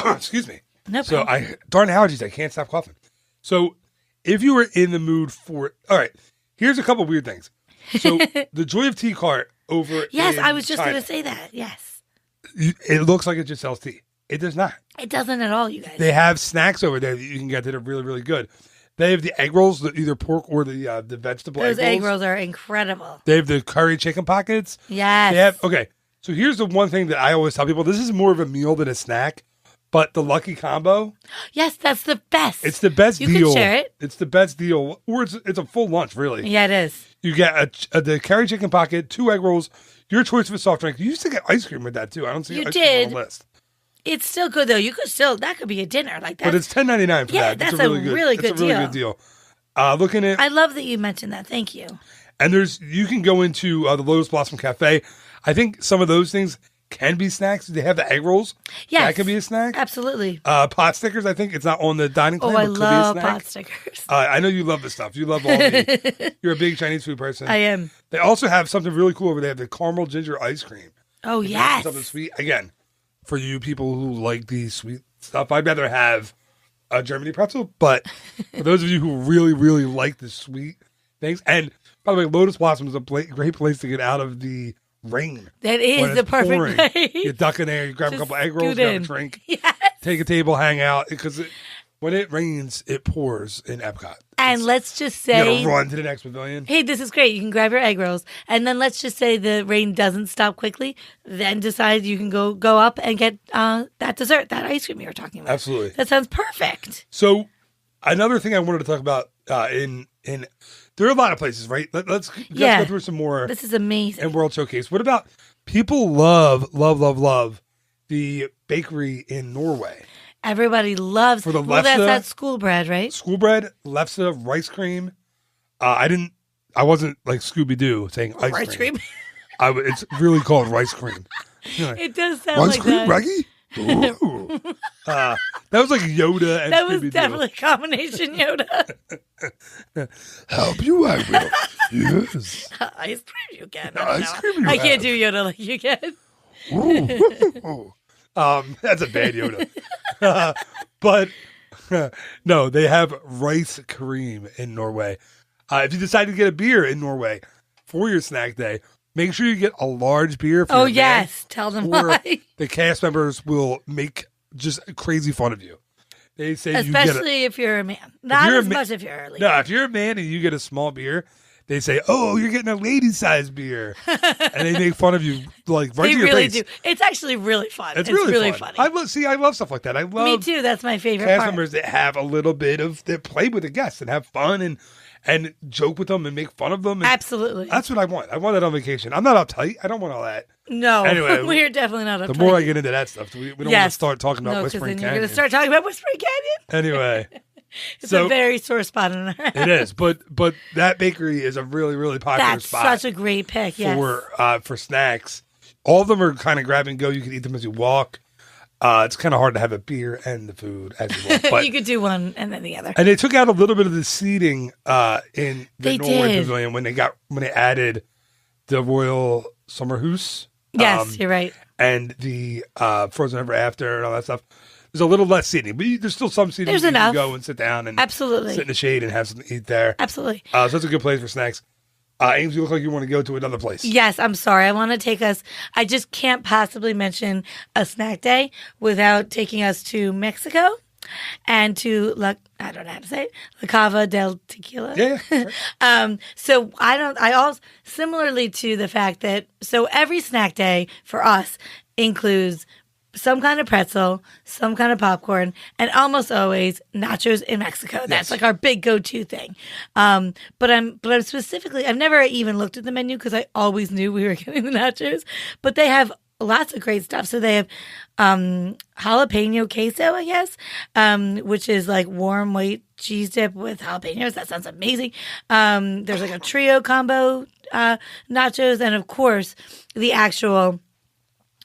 excuse me. No So problem. darn allergies, I can't stop coughing. So if you were in the mood for, all right, here's a couple weird things. So the Joy of Tea cart over Yes, in I was just China, going to say that. Yes. it looks like it just sells tea. It does not. It doesn't at all, you guys. They have snacks over there that you can get that are really, really good. They have the egg rolls, either pork or the vegetable Those egg egg rolls are incredible. They have the curry chicken pockets. Yes. They have, okay, so here's the one thing that I always tell people. This is more of a meal than a snack, but the Lucky Combo. Yes, that's the best. It's the best you deal. You can share it. It's the best deal. Or it's a full lunch, really. Yeah, it is. You get the curry chicken pocket, 2 egg rolls, your choice of a soft drink. You used to get ice cream with that, too. I don't see You ice did. cream on the list. It's still good, though. That could be a dinner like that. But it's $10.99 for Yeah, that. that's It's a really good good deal. Looking at... I love that you mentioned that. Thank you. And you can go into the Lotus Blossom Cafe. I think some of those things can be snacks. They have the egg rolls. Yes. That could be a snack. Absolutely. Pot stickers, I think. It's not on the dining plan, Oh, I but could love be a snack. pot stickers. I know you love this stuff. You love all the... You're a big Chinese food person. I am. They also have something really cool over there. They have the caramel ginger ice cream. Oh, yes. Something sweet. Again, for you people who like the sweet stuff, I'd rather have a Germany pretzel. But for those of you who really, really like the sweet things, and by the way, Lotus Blossom is a great place to get out of the rain. That is the perfect place. You duck in there, you grab Just a couple egg rolls, scoot grab a in. drink, Yes. take a table, hang out. Because when it rains, it pours in Epcot. And let's just You say, gotta run to the next pavilion. hey, this is great. You can grab your egg rolls. And then let's just say the rain doesn't stop quickly. Then decide you can go up and get that dessert, that ice cream you were talking about. Absolutely. That sounds perfect. So another thing I wanted to talk about in there are a lot of places, right? Let's go through some more. This is amazing. And World Showcase. What about people love the bakery in Norway? Everybody loves. For the well, that's lefse- that school bread, right? School bread, lefse, rice cream. I wasn't like Scooby-Doo saying ice cream. It's really called rice cream. Like, It does sound rice like cream, that. Reggie? Ooh. That was like Yoda and That Scooby-Doo. was definitely a combination Yoda. Help you, I will. Yes. Ice cream you can. Ice cream you I can't have. do Yoda like you can. Ooh. That's a bad Yoda. But no, they have rice cream in Norway. If you decide to get a beer in Norway for your snack day, make sure you get a large beer. For Oh, your man, yes. Tell them or why. the cast members will make just crazy fun of you. They say Especially if you're a man. Not you're a as ma- much if you're early. no, if you're a man and you get a small beer, they say, "Oh, you're getting a lady-sized beer," and they make fun of you like right They to your really face. do. It's actually really fun. It's really fun. funny. I love stuff like that. I love Me too. That's my favorite cast part. members that have a little bit of that play with the guests and have fun and joke with them and make fun of them. And Absolutely. that's what I want. I want that on vacation. I'm not uptight. I don't want all that. No. Anyway, we're definitely not The uptight. more I get into that stuff, we don't want to start talking about No, because Whispering then you're going Canyon. to start talking about Whispering Canyon. Anyway, It's So- a very sore spot in our house. It is, but that bakery is a really, really popular That's spot such a great pick. Yes. for snacks. All of them are kind of grab and go. You can eat them as you walk. It's kind of hard to have a beer and the food as you walk. But, you could do one and then the other. and they took out a little bit of the seating in the They Norway did. Pavilion when they added the Royal Sommerhus. Yes, you're right. And the Frozen Ever After and all that stuff. There's a little less seating, but there's still some seating. There's you enough. can go and sit down and Absolutely. sit in the shade and have something to eat there. Absolutely. So it's a good place for snacks. Ames, you look like you want to go to another place. Yes, I'm sorry. I want to take us. I just can't possibly mention a snack day without taking us to Mexico and to I don't know how to say it, La Cava del Tequila. Yeah. Sure. So I also similarly to the fact that every snack day for us includes some kind of pretzel, some kind of popcorn, and almost always nachos in Mexico. That's like our big go-to thing. But I'm specifically, I've never even looked at the menu because I always knew we were getting the nachos. But they have lots of great stuff. So they have jalapeno queso, I guess, which is like warm white cheese dip with jalapenos. That sounds amazing. There's like a trio combo nachos, and of course the actual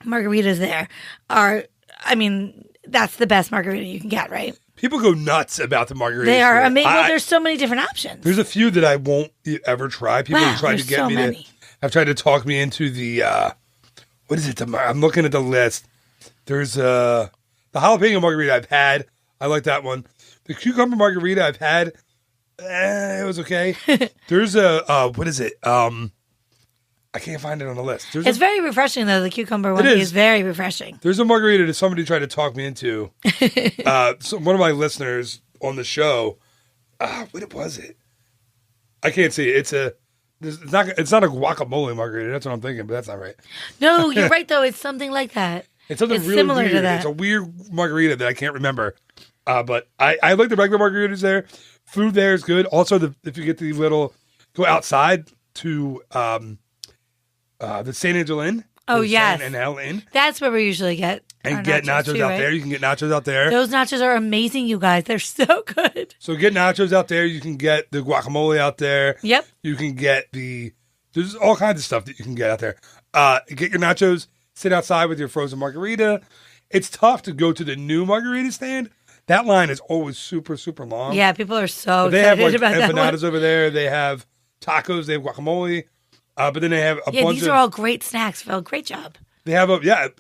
margaritas there are, I mean, that's the best margarita you can get, right? People go nuts about the margaritas. They are here. amazing. Well, there's so many different options. There's a few that I won't ever try. People Wow, have tried to there's get so me many. have tried to talk me into the what is it? I'm looking at the list. There's the jalapeno margarita I've had. I like that one. The cucumber margarita I've had. It was okay. There's a what is it? I can't find it on the list. It's very refreshing, though. The cucumber one is very refreshing. There's a margarita that somebody tried to talk me into. So one of my listeners on the show, what was it? I can't see it. It's not a guacamole margarita. That's what I'm thinking, but that's not right. No, you're right, though. It's something like that. It's something really similar weird. to that. It's a weird margarita that I can't remember. But I like the regular margaritas there. Food there is good. Also, if you get the little, go outside to the San Angel Inn. Oh, the yes. San Angel Inn. That's where we usually get And our get nachos too, out right? there. You can get nachos out there. Those nachos are amazing, you guys. They're so good. So get nachos out there. You can get the guacamole out there. Yep. You can get there's all kinds of stuff that you can get out there. Get your nachos, sit outside with your frozen margarita. It's tough to go to the new margarita stand. That line is always super, super long. Yeah, people are so But they have excited like about that one. empanadas over there. They have tacos. They have guacamole. But then they have a bunch these of. are all great snacks, Phil. Great job. They have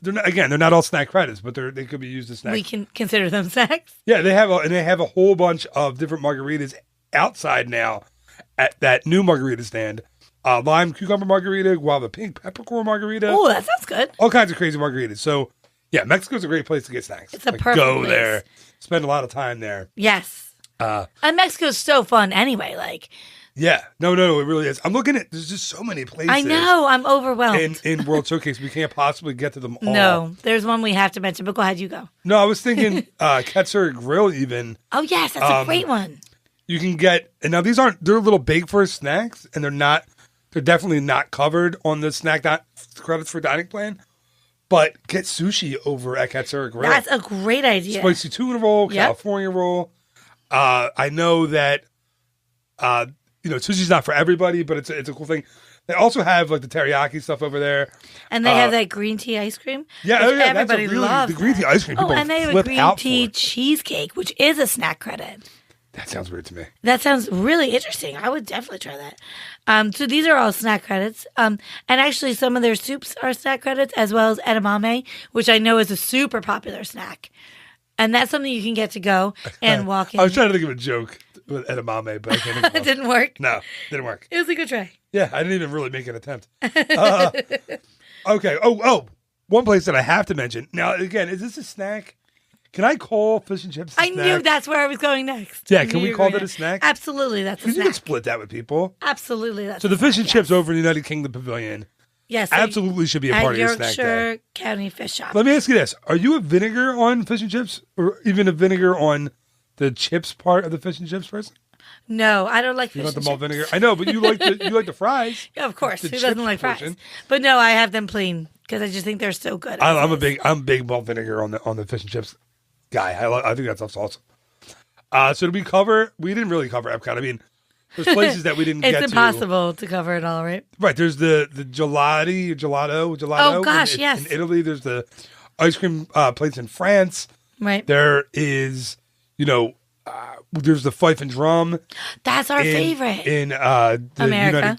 they're not all snack credits, but they could be used as snacks. We can consider them snacks. Yeah, they have a whole bunch of different margaritas outside now at that new margarita stand. Lime cucumber margarita, guava pink peppercorn margarita. Oh, that sounds good. All kinds of crazy margaritas. So, yeah, Mexico's a great place to get snacks. It's a perfect go place. there, spend a lot of time there. Yes. And Mexico's so fun anyway. Like, Yeah, no, it really is. I'm looking at there's just so many places. I know. I'm overwhelmed. In World Showcase, we can't possibly get to them all. No, there's one we have to mention, but go ahead, you go. No, I was thinking Katsura Grill even. Oh, yes, that's a great one. You can get, and now they're a little big for snacks, and they're definitely not covered on the snack credits for dining plan, but get sushi over at Katsura Grill. That's a great idea. Spicy tuna roll, Yep. California roll. I know that, sushi's not for everybody, but it's a cool thing. They also have like the teriyaki stuff over there. And they have that green tea ice cream. Yeah, which that's everybody loves. the green tea ice cream. Oh, People and they have a flip green out tea for it. cheesecake, which is a snack credit. That sounds weird to me. That sounds really interesting. I would definitely try that. So these are all snack credits. And actually, some of their soups are snack credits, as well as edamame, which I know is a super popular snack. And that's something you can get to go and walk in. I was trying to think of a joke with edamame, but I can't think of It one. didn't work. No, didn't work. It was a good try. Yeah, I didn't even really make an attempt. Okay. Oh, one place that I have to mention. Now, again, is this a snack? Can I call fish and chips a I snack? knew that's where I was going next. Yeah, I can knew we you were call gonna- that a snack? Absolutely, that's a Because you can snack. split that with people. Absolutely, that's So the a snack, fish and chips over in the United Kingdom Pavilion Yes, so absolutely should be a at part of your snack day. Yorkshire County Fish Shop. Let me ask you this. Are you a vinegar on fish and chips? Or even a vinegar on the chips part of the fish and chips person? No, I don't like fish You want and the malt chips. vinegar? I know, but you like the fries. Yeah, of course. The Who doesn't chips like fries? portion. But no, I have them plain because I just think they're so good. I'm a big malt vinegar on the fish and chips guy. I think that stuff's awesome. So did we cover? We didn't really cover Epcot. I mean, there's places that we didn't get to. It's impossible to cover it all, right? Right. There's the gelato. Oh, gosh, yes. In Italy, there's the ice cream place in France. Right. There is, there's the fife and drum. That's our favorite. In the America.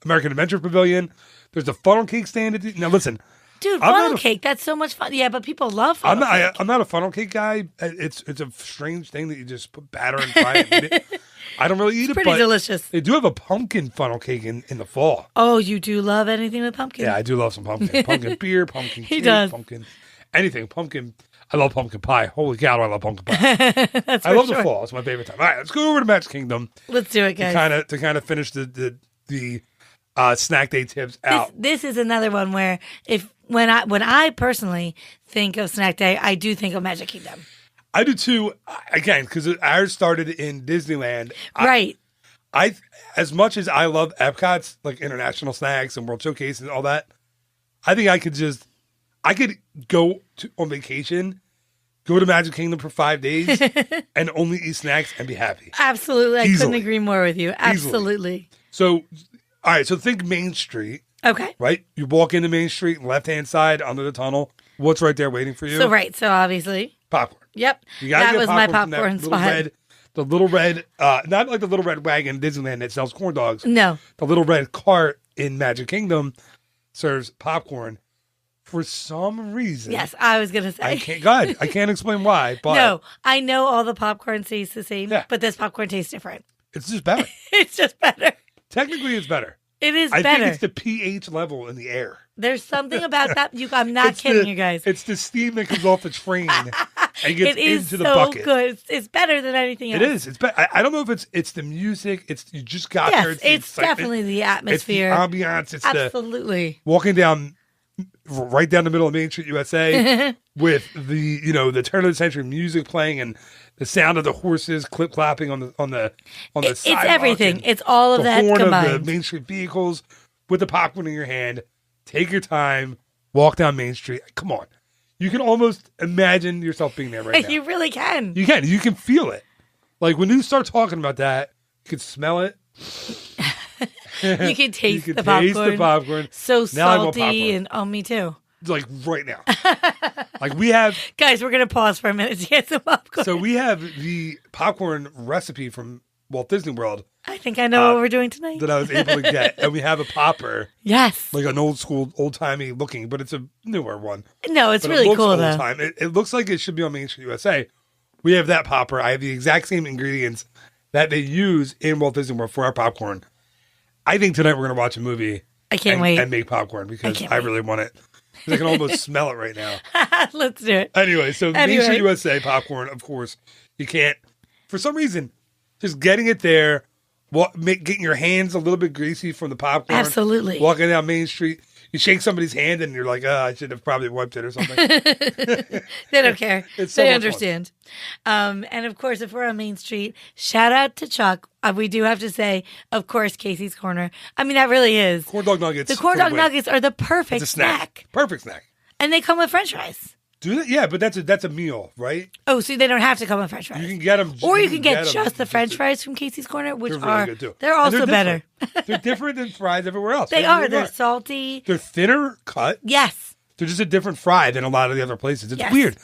American Adventure Pavilion. There's the funnel cake stand. Now, listen. Dude, funnel cake, that's so much fun. Yeah, but people love funnel cake. I'm not a funnel cake guy. It's a strange thing that you just put batter and fry it and eat it. I don't really eat it, pretty but delicious. They do have a pumpkin funnel cake in the fall. Oh, you do love anything with pumpkin? Yeah, I do love some pumpkin. Pumpkin beer, pumpkin cake, He does. pumpkin, anything. Pumpkin. I love pumpkin pie. Holy cow, I love pumpkin pie. That's I love sure. the fall. It's my favorite time. All right, let's go over to Magic Kingdom. Let's do it, guys. To kind of finish the snack day tips out. This is another one where when I personally think of snack day, I do think of Magic Kingdom. I do too. Again, because ours started in Disneyland. Right. I as much as I love Epcot's like international snacks and World Showcase and all that, I think I could go on vacation, go to Magic Kingdom for 5 days, and only eat snacks and be happy. Absolutely. I Easily. couldn't agree more with you. Absolutely. So, all right. So think Main Street. Okay. Right? You walk into Main Street, left-hand side, under the tunnel. What's right there waiting for you? So obviously. Popcorn. Yep. You gotta That get was my from popcorn that little spot. the little red, not like the little red wagon in Disneyland that sells corn dogs. No. The little red cart in Magic Kingdom serves popcorn. For some reason. Yes, I was going to say. I can't explain why, but. No, I know all the popcorn tastes the same, Yeah. but this popcorn tastes different. It's just better. It's just better. Technically, it's better. It is I better. think it's the pH level in the air. There's something about that. I'm not kidding you guys. It's the steam that comes off the train and gets It is into the so bucket. good. It's better than anything else. It is. It's I don't know if it's the music. You just got there. Yes, the it's excitement, definitely the It's atmosphere. the ambiance. It's the Absolutely. walking right down the middle of Main Street, USA, with the turn of the century music playing and the sound of the horses clip clapping on the It's sidewalk. everything. And It's all of the that horn combined. of the Main Street vehicles with the popcorn in your hand. Take your time. Walk down Main Street. Come on. You can almost imagine yourself being there right now. You really can. You can. You can feel it. Like when you start talking about that, you can smell it. You can taste You the can taste popcorn. the popcorn. So Now I want salty popcorn. and me too. Like right now. Like we have. Guys, we're gonna pause for a minute to get some popcorn. So we have the popcorn recipe from Walt Disney World I think I know what we're doing tonight. that I was able to get, and we have a popper, Yes. like an old school, old timey looking, but it's a newer one. No, it's But it really looks cool old though. time. It looks like it should be on Main Street USA. We have that popper. I have the exact same ingredients that they use in Walt Disney World for our popcorn. I think tonight we're going to watch a movie. I can't wait. And make popcorn because can't I wait. really want it. 'Cause I can almost smell it right now. Let's do it. Anyway, so Main Anyway. Street USA popcorn, of course, you can't, for some reason, just getting it there, getting your hands a little bit greasy from the popcorn. Absolutely. Walking down Main Street, you shake somebody's hand and you're like, I should have probably wiped it or something. They don't care. It's so They much understand. And of course, if we're on Main Street, shout out to Chuck. We do have to say, of course, Casey's Corner. I mean, that really is. Corn dog nuggets. The corn for dog win. nuggets are the perfect It's a snack. Perfect snack. And they come with French fries. Do that? Yeah, but that's a meal, right? Oh, so they don't have to come with French fries. You can get them. Or you can get them just the French fries from Casey's Corner, which They're really are good too. they're And also better. different. They're different than fries everywhere else. They really are. They're salty. They're thinner cut. Yes. They're just a different fry than a lot of the other places. It's Yes. weird.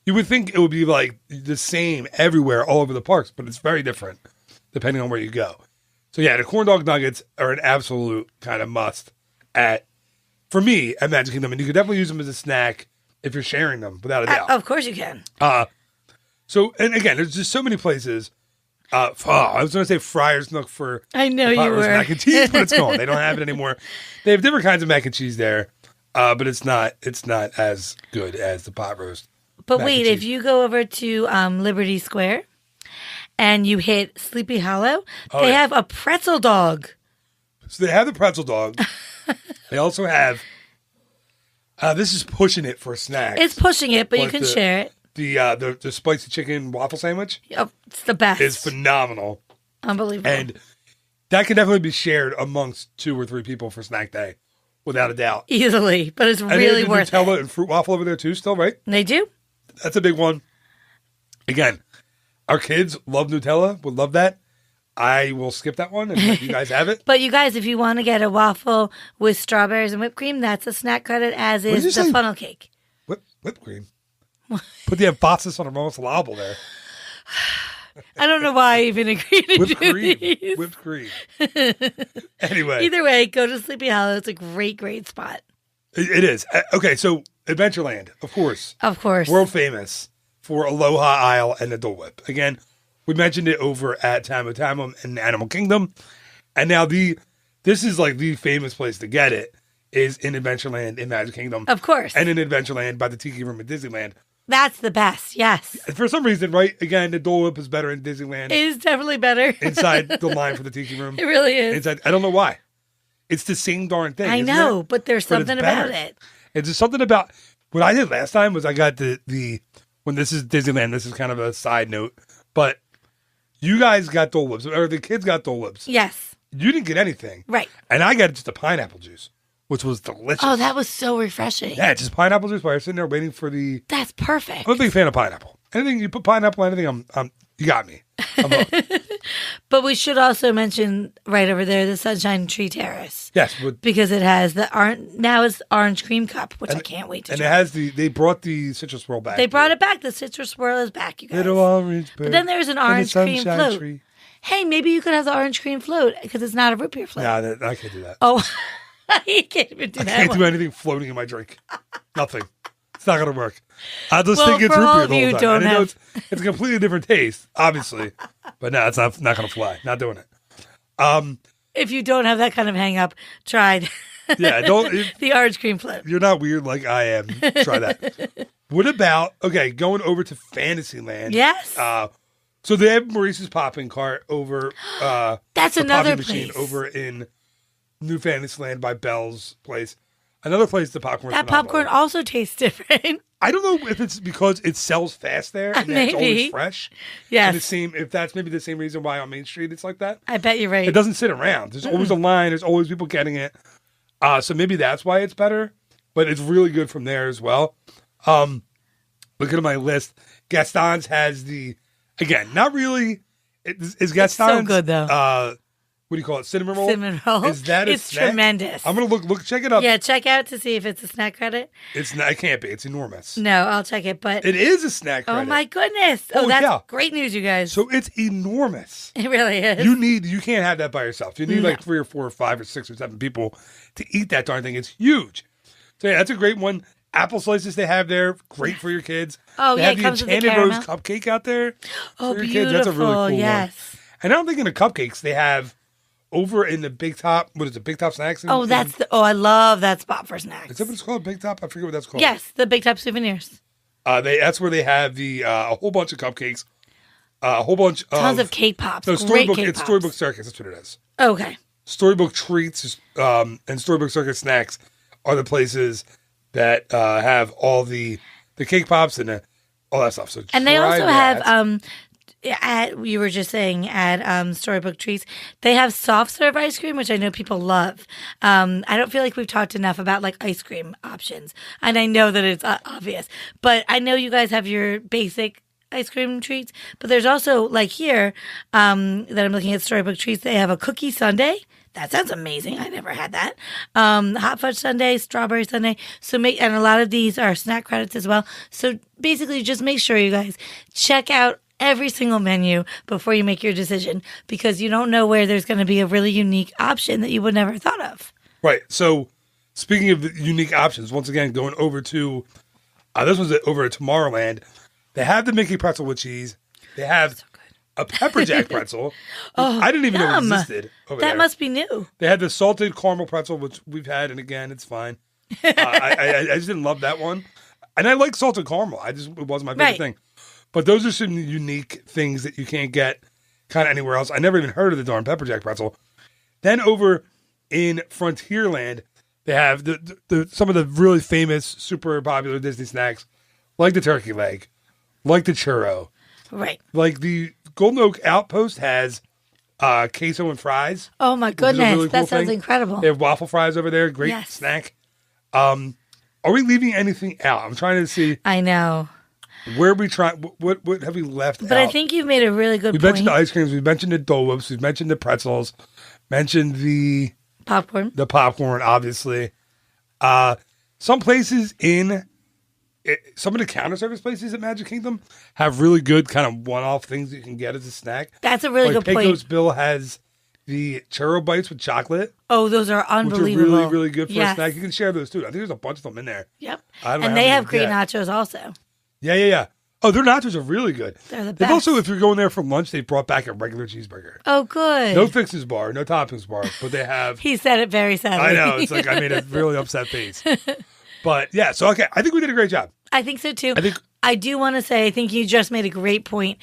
You would think it would be like the same everywhere, all over the parks, but it's very different depending on where you go. So yeah, the corn dog nuggets are an absolute kind of must for me at Magic Kingdom, and you could definitely use them as a snack if you're sharing them, without a doubt. Of course you can. So, and again, there's just so many places. I was going to say Friar's Nook for I know the you pot roast were. mac and cheese, but it's gone. They don't have it anymore. They have different kinds of mac and cheese there, but it's not as good as the pot roast. But mac wait, and if cheese. you go over to Liberty Square and you hit Sleepy Hollow, Oh, they yeah. have a pretzel dog. So they have the pretzel dog. They also have. This is pushing it for a snack. It's pushing it, but you Like can the- share it. The spicy chicken waffle sandwich Oh, it's the best. is phenomenal, Unbelievable. and that can definitely be shared amongst 2 or 3 people for snack day, without a doubt. Easily, but it's And really they have the worth it. Nutella and fruit waffle over there too. Still, right? They do? That's a big one. Again, Our kids love Nutella, would love that. I will skip that one and let you guys have it. But you guys, if you want to get a waffle with strawberries and whipped cream, that's a snack credit, as What did you is the say? funnel cake. Whipped cream. Put the emphasis on the most syllable there. I don't know why I even agreed to Whipped do cream. these. Whipped cream. Anyway. Either way, go to Sleepy Hollow. It's a great, great spot. It is. Okay, so Adventureland, of course. Of course. World famous for Aloha Isle and the Dole Whip. Again, we mentioned it over at Time of Time in Animal Kingdom. And now this is like the famous place to get it is in Adventureland in Magic Kingdom. Of course. And in Adventureland by the Tiki Room at Disneyland. That's the best, yes. For some reason, right, again, the Dole Whip is better in Disneyland. It is definitely better. Inside the line for the Tiki Room. It really is. Inside, I don't know why. It's the same darn thing. I isn't know, it? but there's But it's something about better. it. It's just something about what I did last time was I got the when this is Disneyland, this is kind of a side note, but you guys got Dole Whips, or the kids got Dole Whips. Yes. You didn't get anything. Right. And I got just a pineapple juice, which was delicious. Oh, that was so refreshing. Yeah, just pineapple juice while you're sitting there waiting for the... That's perfect. I'm a big fan of pineapple. Anything, you put pineapple on anything, you got me. I'm hooked. But we should also mention right over there the Sunshine Tree Terrace. Yes. But, Because it has the now it's orange cream cup, which I can't wait to and try. it has they brought the citrus swirl back. They brought it back. The citrus swirl is back, you guys. Little orange bird. But then there's an and the orange cream sunshine float. tree. Hey, maybe you could have the orange cream float because it's not a root beer float. No, I can't do that. Oh, you can't even do I that can't one. do anything floating in my drink. Nothing. It's not going to work. I just Well, think it's for root all beer of the you whole time. don't And I know have- it's a completely different taste, obviously. But no, it's not going to fly. Not doing it. If you don't have that kind of hang up, try Yeah, don't. the orange cream float. You're not weird like I am. Try that. What about, going over to Fantasyland? Yes. So they have Maurice's Popping Cart over. That's the another Popping Machine place. over in New Fantasyland by Belle's place. Another place the popcorn. That popcorn also tastes different. I don't know if it's because it sells fast there and it's always Maybe. fresh. Yes. And if that's maybe the same reason why on Main Street it's like that. I bet you're right. It doesn't sit around. There's always a line. There's always people getting it. So maybe that's why it's better. But it's really good from there as well. Looking at my list, Gaston's has again, not really. Is Gaston's so good, though. What do you call it? Cinnamon roll? Cinnamon roll. Is that a It's snack? tremendous. I'm going to look, check it up. Yeah, check out to see if it's a snack credit. It's not, it can't be. It's enormous. No, I'll check it. But It is a snack oh credit. my goodness! Oh, Holy that's cow. great news, you guys. So it's enormous. It really is. You can't have that by yourself. You need like 3 or 4 or 5 or 6 or 7 people to eat that darn thing. It's huge. So yeah, that's a great one. Apple slices they have there, great for your kids. Oh, they yeah, have it the comes with the Enchanted Rose caramel. cupcake out there. Oh, for your beautiful! kids. That's a really cool yes. one. And I don't think in the cupcakes they have over in the Big Top. What is it? Big Top Snacks. Oh, I love that spot for snacks. Is that what it's called? Big Top. I forget what that's called. Yes, the Big Top souvenirs. That's where they have the a whole bunch of cupcakes, a whole bunch Tons of cake pops. No, Great Storybook. cake It's pops. Storybook Circus. That's what it is. Okay. Storybook Treats and Storybook Circus Snacks are the places that have all the cake pops and all that stuff. So And they try also that. have you were just saying at Storybook Treats, they have soft serve ice cream, which I know people love. I don't feel like we've talked enough about like ice cream options, and I know that it's obvious, but I know you guys have your basic ice cream treats, but there's also like here that I'm looking at Storybook Treats, they have a cookie sundae. That sounds amazing. I never had that. Hot fudge sundae, strawberry sundae. And a lot of these are snack credits as well. So basically, just make sure you guys check out every single menu before you make your decision, because you don't know where there's going to be a really unique option that you would never thought of. Right. So speaking of the unique options, once again, going over to this one's over at Tomorrowland. They have the Mickey pretzel with cheese. They have a pepper jack pretzel. I didn't even know it yum. existed over That there. must be new. They had the salted caramel pretzel, which we've had, and again, it's fine. I just didn't love that one. And I like salted caramel. It wasn't my favorite Right. thing. But those are some unique things that you can't get kind of anywhere else. I never even heard of the darn pepper jack pretzel. Then over in Frontierland, they have some of the really famous, super popular Disney snacks, like the turkey leg, like the churro, Right. like the Golden Oak Outpost has queso and fries. Oh my which is a goodness. really cool That sounds thing. incredible. They have waffle fries over there. Great Yes. snack. Are we leaving anything out? I'm trying to see. I know. Where are we trying? What have we left But I out? think you've made a really good We point. mentioned the ice creams. We mentioned the Dole Whips. We mentioned the pretzels. Mentioned the Popcorn. obviously. Some places some of the counter service places at Magic Kingdom have really good kind of one-off things you can get as a snack. That's a really like good point. Pecos Bill has the churro bites with chocolate, Oh, those are which are unbelievable. really, really good for a Yes. snack. You can share those too. I think there's a bunch of them in there. Yep. I don't know And how they many have you great get. nachos also. Yeah. Oh, their nachos are really good. They're the They've best. also, if you're going there for lunch, they brought back a regular cheeseburger. Oh, good. No fixins bar, no toppings bar, but they have. He said it very sadly. I know. It's like I made a really upset face. But yeah, so okay, I think we did a great job. I think so too. I think I do want to say, I think you just made a great point,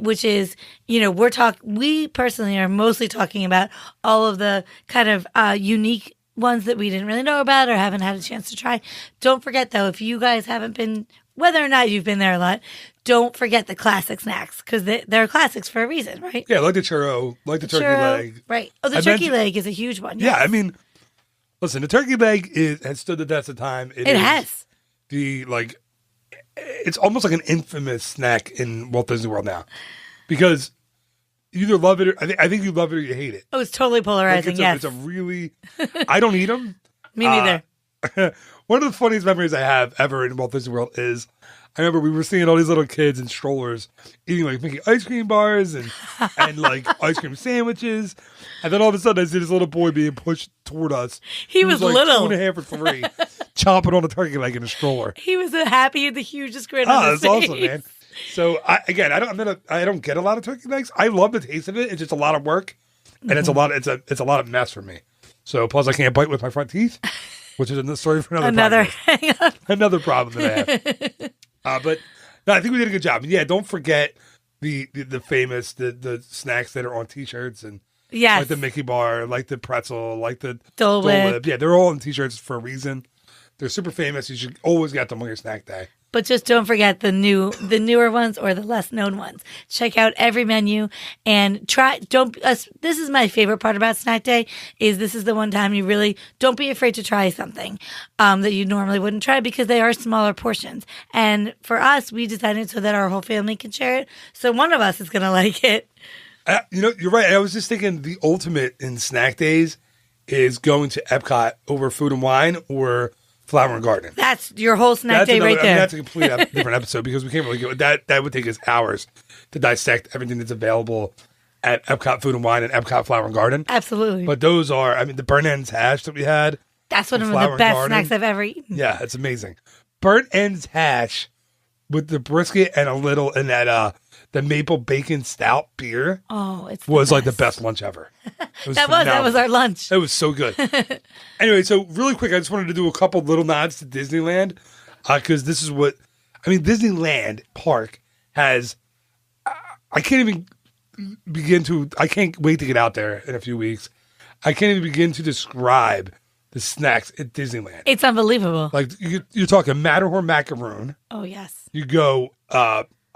which is, we personally are mostly talking about all of the kind of unique ones that we didn't really know about or haven't had a chance to try. Don't forget, though, if you guys haven't been, whether or not you've been there a lot, don't forget the classic snacks because they're classics for a reason, right? yeah, like the churro, like the turkey Churro, leg. Right. Oh, the I turkey mentioned- leg is a huge one. Yeah, yes. I mean, listen, the turkey leg has stood the test of time. It is has. It's almost like an infamous snack in Walt Disney World now, because you either love it or I think you love it or you hate it. Oh, it's totally Like, polarizing, yes. it's a really. I don't eat them. Me neither. One of the funniest memories I have ever in Walt Disney World is I remember we were seeing all these little kids in strollers eating like Mickey ice cream bars and like ice cream sandwiches. And then all of a sudden I see this little boy being pushed toward us. He was like little. 2.5 or 3, chomping on a turkey leg in a stroller. He was happy and the hugest grin on Oh, his that's face. awesome, man. So I don't get a lot of turkey legs. I love the taste of it. It's just a lot of work, and it's a lot of mess for me. So plus I can't bite with my front teeth, which is a story for another podcast. Hang on. Another problem that I have. But no, I think we did a good job. And yeah, don't forget the famous the snacks that are on T-shirts and Yes. like the Mickey bar, like the pretzel, like the Dole Whip. Yeah, they're all on T-shirts for a reason. They're super famous. You should always get them on your snack day. But just don't forget the newer ones or the less known ones. Check out every menu and try. This is my favorite part about Snack Day. This is the one time you really don't be afraid to try something that you normally wouldn't try because they are smaller portions. And for us, we decided so that our whole family can share it. So one of us is going to like it. You're right. I was just thinking the ultimate in snack days is going to Epcot over Food and Wine or Flower and Garden. That's your whole snack day right I there. mean, that's a complete different episode because we can't really go. That would take us hours to dissect everything that's available at Epcot Food and Wine and Epcot Flower and Garden. Absolutely. But those are, the burnt ends hash that we had. That's one of Flower the and best Garden. snacks I've ever eaten. Yeah, it's amazing. Burnt ends hash with the brisket and a little and that the maple bacon stout beer Oh, it's was like the best lunch ever. It was that phenomenal. was our lunch. It was so good. Anyway, so really quick, I just wanted to do a couple little nods to Disneyland because this is what Disneyland Park has. I can't even I can't wait to get out there in a few weeks. I can't even begin to describe the snacks at Disneyland. It's unbelievable. Like you're talking Matterhorn macaroon. Oh yes. You go.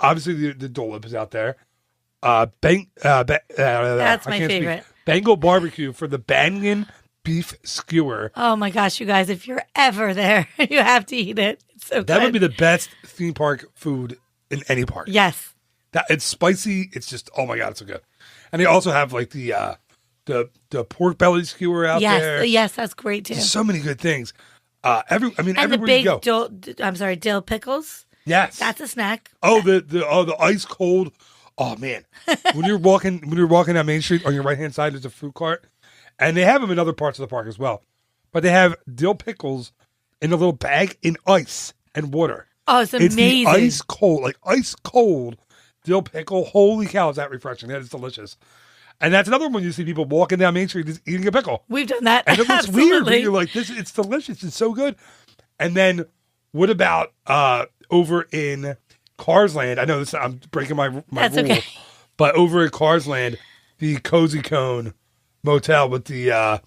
Obviously, the Dole Whip is out there. That's my favorite. Bengal barbecue for the Banyan beef skewer. Oh my gosh, you guys! If you're ever there, you have to eat it. It's so good. That would be the best theme park food in any park. Yes. It's spicy. It's just oh my god, it's so good. And they also have like the pork belly skewer out there. Yes, that's great too. There's so many good things. And the everywhere you big go. dill pickles. Yes, That's a snack. Oh, the ice cold. Oh man, when you're walking down Main Street on your right hand side, there's a fruit cart, and they have them in other parts of the park as well. But they have dill pickles in a little bag in ice and water. Oh, it's amazing. It's the ice cold dill pickle. Holy cow, is that refreshing? That is delicious. And that's another one you see people walking down Main Street just eating a pickle. We've done that. And it looks weird, but Absolutely. you're like, it's delicious. It's so good. And then what about over in Cars Land? I know this. I'm breaking my That's rule, okay. but over at Cars Land, the Cozy Cone Motel with the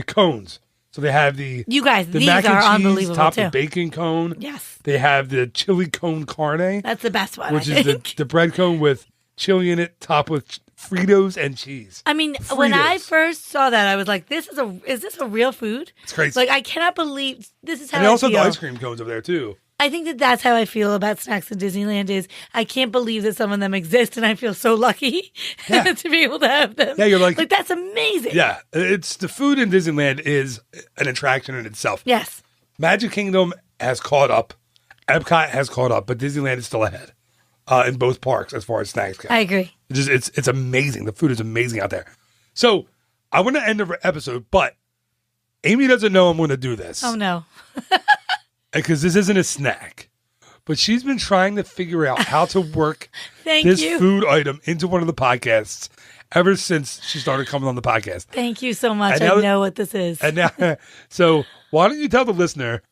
cones. So they have the You guys, the these mac and are cheese unbelievable topped too. with bacon cone. Yes, They have the chili cone carne, that's the best one. which I is think. the bread cone with chili in it, topped with Fritos and cheese. I mean, when I Fritos. first saw that, I was like, "Is this a real food?" It's crazy. Like, I cannot believe this is how And they also I have feel. the ice cream cones over there too. I think that that's how I feel about snacks in Disneyland is I can't believe that some of them exist, and I feel so lucky to be able to have them. Yeah, you're like that's amazing. Yeah, it's the food in Disneyland is an attraction in itself. Yes. Magic Kingdom has caught up. Epcot has caught up, but Disneyland is still ahead in both parks as far as snacks go. I agree. It's amazing. The food is amazing out there. So I want to end the episode, but Amy doesn't know I'm going to do this. Oh, no. Because this isn't a snack. But she's been trying to figure out how to work this food item into one of the podcasts ever since she started coming on the podcast. Thank you so much. I know what this is. And now, so why don't you tell the listener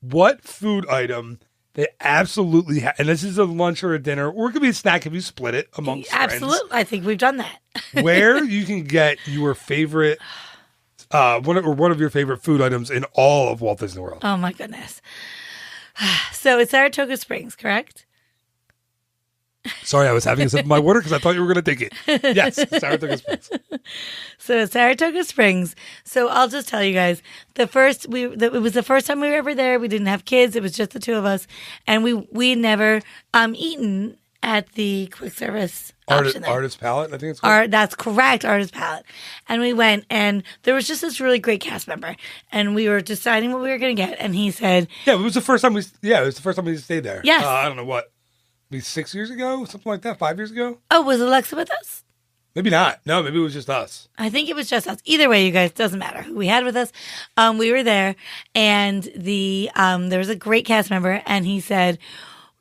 what food item they absolutely have, and this is a lunch or a dinner, or it could be a snack if you split it amongst friends. Absolutely. I think we've done that. Where you can get your favorite, one of your favorite food items in all of Walt Disney World. Oh, my goodness. So it's Saratoga Springs, correct? Sorry, I was having a sip of my water because I thought you were going to take it. Yes, Saratoga Springs. So Saratoga Springs. So I'll just tell you guys, it was the first time we were ever there. We didn't have kids. It was just the two of us. And we never eaten at the quick service option there. Artist Palette, I think it's called. That's correct, Artist Palette. And we went, and there was just this really great cast member. And we were deciding what we were going to get. And he said... Yeah, it was the first time we stayed there. Yes. I don't know what. Maybe 6 years ago? Something like that? 5 years ago? Oh, was Alexa with us? Maybe not. No, maybe it was just us. I think it was just us. Either way, you guys, doesn't matter who we had with us. We were there, and there was a great cast member, and he said,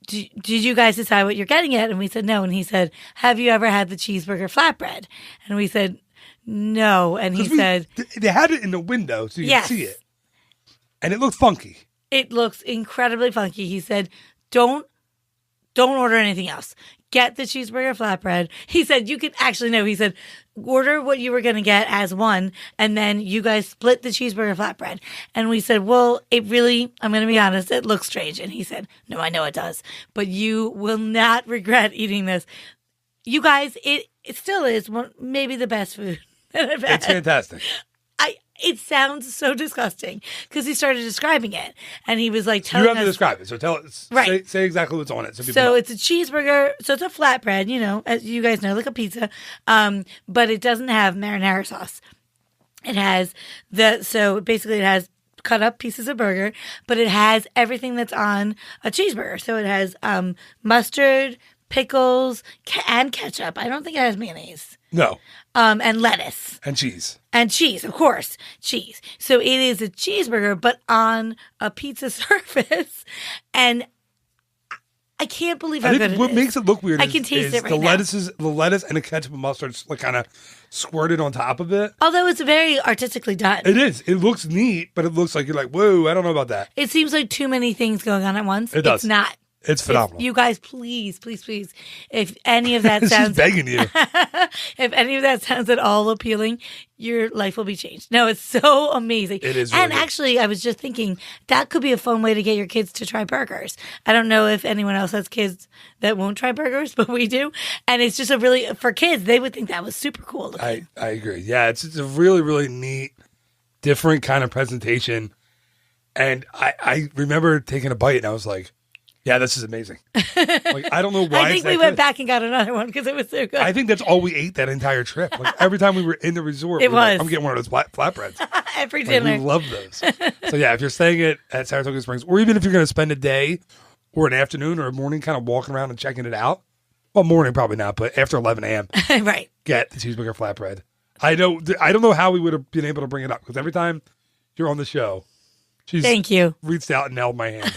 did you guys decide what you're getting yet? And we said, no. And he said, have you ever had the cheeseburger flatbread? And we said, no. And he said... They had it in the window so you could see it. And it looked funky. It looks incredibly funky. He said, don't order anything else. Get the cheeseburger flatbread. He said, you could actually, no, he said, order what you were going to get as one, and then you guys split the cheeseburger flatbread. And we said, well, I'm going to be honest, it looks strange. And he said, no, I know it does, but you will not regret eating this. You guys, it still is maybe the best food that I've had. It's fantastic. It sounds so disgusting because he started describing it, and he was like telling us. You have to describe it. So tell us. Right. Say exactly what's on it. So it's a cheeseburger. So it's a flatbread, as you guys know, like a pizza. But it doesn't have marinara sauce. It has basically it has cut up pieces of burger, but it has everything that's on a cheeseburger. So it has mustard, pickles, and ketchup. I don't think it has mayonnaise. No. And lettuce. And cheese. And cheese, of course. Cheese. So it is a cheeseburger, but on a pizza surface. And I can't believe how good it is. What makes it look weird I can taste it right now. The lettuce and the ketchup and mustard kind of squirted on top of it. Although it's very artistically done. It is. It looks neat, but it looks like you're like, whoa, I don't know about that. It seems like too many things going on at once. It does. It's not. It's phenomenal. You guys, please, if any of that sounds... She's begging you. If any of that sounds at all appealing, your life will be changed. No, it's so amazing. It is really And good. Actually, I was just thinking, that could be a fun way to get your kids to try burgers. I don't know if anyone else has kids that won't try burgers, but we do. And it's just for kids, they would think that was super cool. I agree. Yeah, it's a really, really neat, different kind of presentation. And I remember taking a bite and I was like, yeah, this is amazing. Like, I don't know why. I think we went back and got another one because it was so good. I think that's all we ate that entire trip. Like every time we were in the resort, I'm getting one of those flatbreads. Every dinner. We love those. So yeah, if you're staying at Saratoga Springs, or even if you're going to spend a day or an afternoon or a morning kind of walking around and checking it out, well, morning probably not, but after 11 a.m., right, get the cheeseburger flatbread. I don't know how we would have been able to bring it up because every time you're on the show, Thank you. Reached out and held my hand.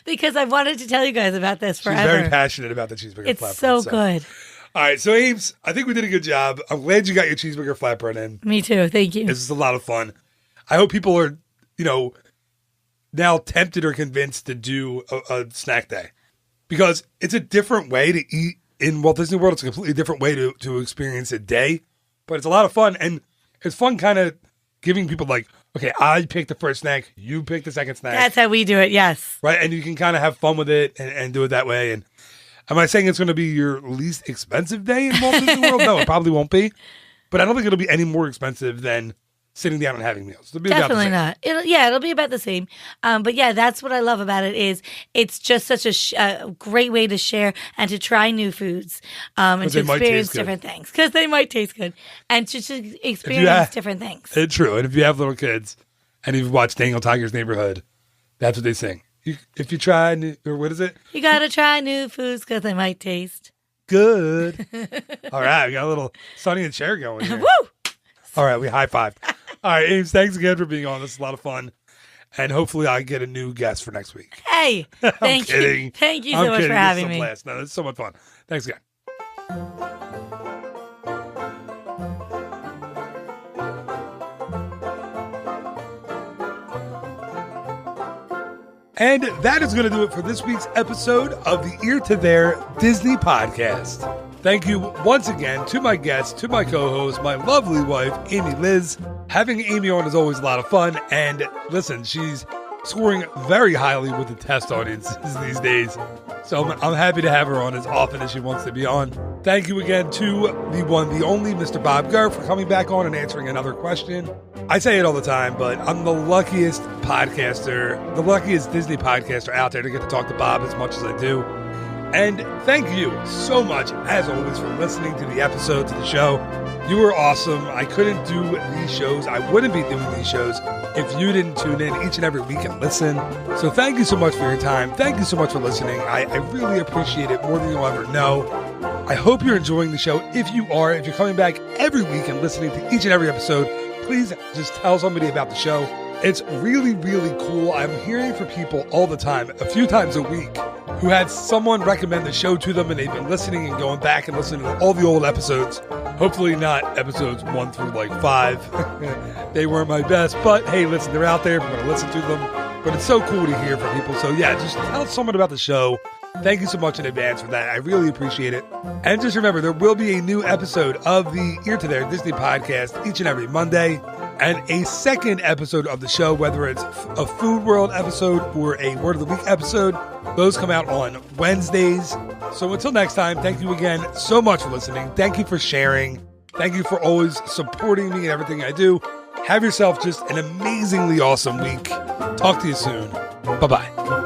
Because I wanted to tell you guys about this forever. She's very passionate about the cheeseburger flatbread. It's so good. All right, so Ames, I think we did a good job. I'm glad you got your cheeseburger flatbread in. Me too. Thank you. This is a lot of fun. I hope people are, now tempted or convinced to do a snack day. Because it's a different way to eat in Walt Disney World. It's a completely different way to experience a day. But it's a lot of fun. And it's fun kind of giving people like, okay, I picked the first snack, you pick the second snack. That's how we do it, yes. Right, and you can kind of have fun with it and do it that way. And am I saying it's going to be your least expensive day in Walt Disney World? No, it probably won't be. But I don't think it'll be any more expensive than sitting down and having meals. It'll be about the Definitely same. not. It'll be about the same. But yeah, that's what I love about it is it's just such a great way to share and to try new foods and 'Cause to they might experience taste good. different things because they might taste good and to experience different things. It's true. And if you have little kids and you've watched Daniel Tiger's Neighborhood, that's what they sing. If you try, or what is it? You gotta try new foods because they might taste Good. All right. We got a little Sonny and Cher going here. Woo! All right. We high-fived. All right, Ames, thanks again for being on. This is a lot of fun. And hopefully I get a new guest for next week. Hey, thank kidding. you. Thank you I'm so much kidding. for having This is a me. blast. No, it's so much fun. Thanks again. And that is going to do it for this week's episode of the Ear to There Disney Podcast. Thank you once again to my guests, to my co-host, my lovely wife, Amy Liz. Having Amy on is always a lot of fun. And listen, she's scoring very highly with the test audiences these days. So I'm happy to have her on as often as she wants to be on. Thank you again to the one, the only Mr. Bob Gurr for coming back on and answering another question. I say it all the time, but I'm the luckiest podcaster, the luckiest Disney podcaster out there to get to talk to Bob as much as I do. And thank you so much, as always, for listening to the episodes of the show. You were awesome. I couldn't do these shows. I wouldn't be doing these shows if you didn't tune in each and every week and listen. So thank you so much for your time. Thank you so much for listening. I really appreciate it more than you'll ever know. I hope you're enjoying the show. If you are, if you're coming back every week and listening to each and every episode, please just tell somebody about the show. It's really, really cool. I'm hearing from people all the time, a few times a week, who had someone recommend the show to them and they've been listening and going back and listening to all the old episodes. Hopefully not episodes 1 through 5. They weren't my best, but hey, listen, they're out there. I'm going to listen to them. But it's so cool to hear from people. So yeah, just tell someone about the show. Thank you so much in advance for that. I really appreciate it. And just remember, there will be a new episode of the Ear to There Disney Podcast each and every Monday. And a second episode of the show, whether it's a Food World episode or a Word of the Week episode, those come out on Wednesdays. So until next time, thank you again so much for listening. Thank you for sharing. Thank you for always supporting me and everything I do. Have yourself just an amazingly awesome week. Talk to you soon. Bye-bye.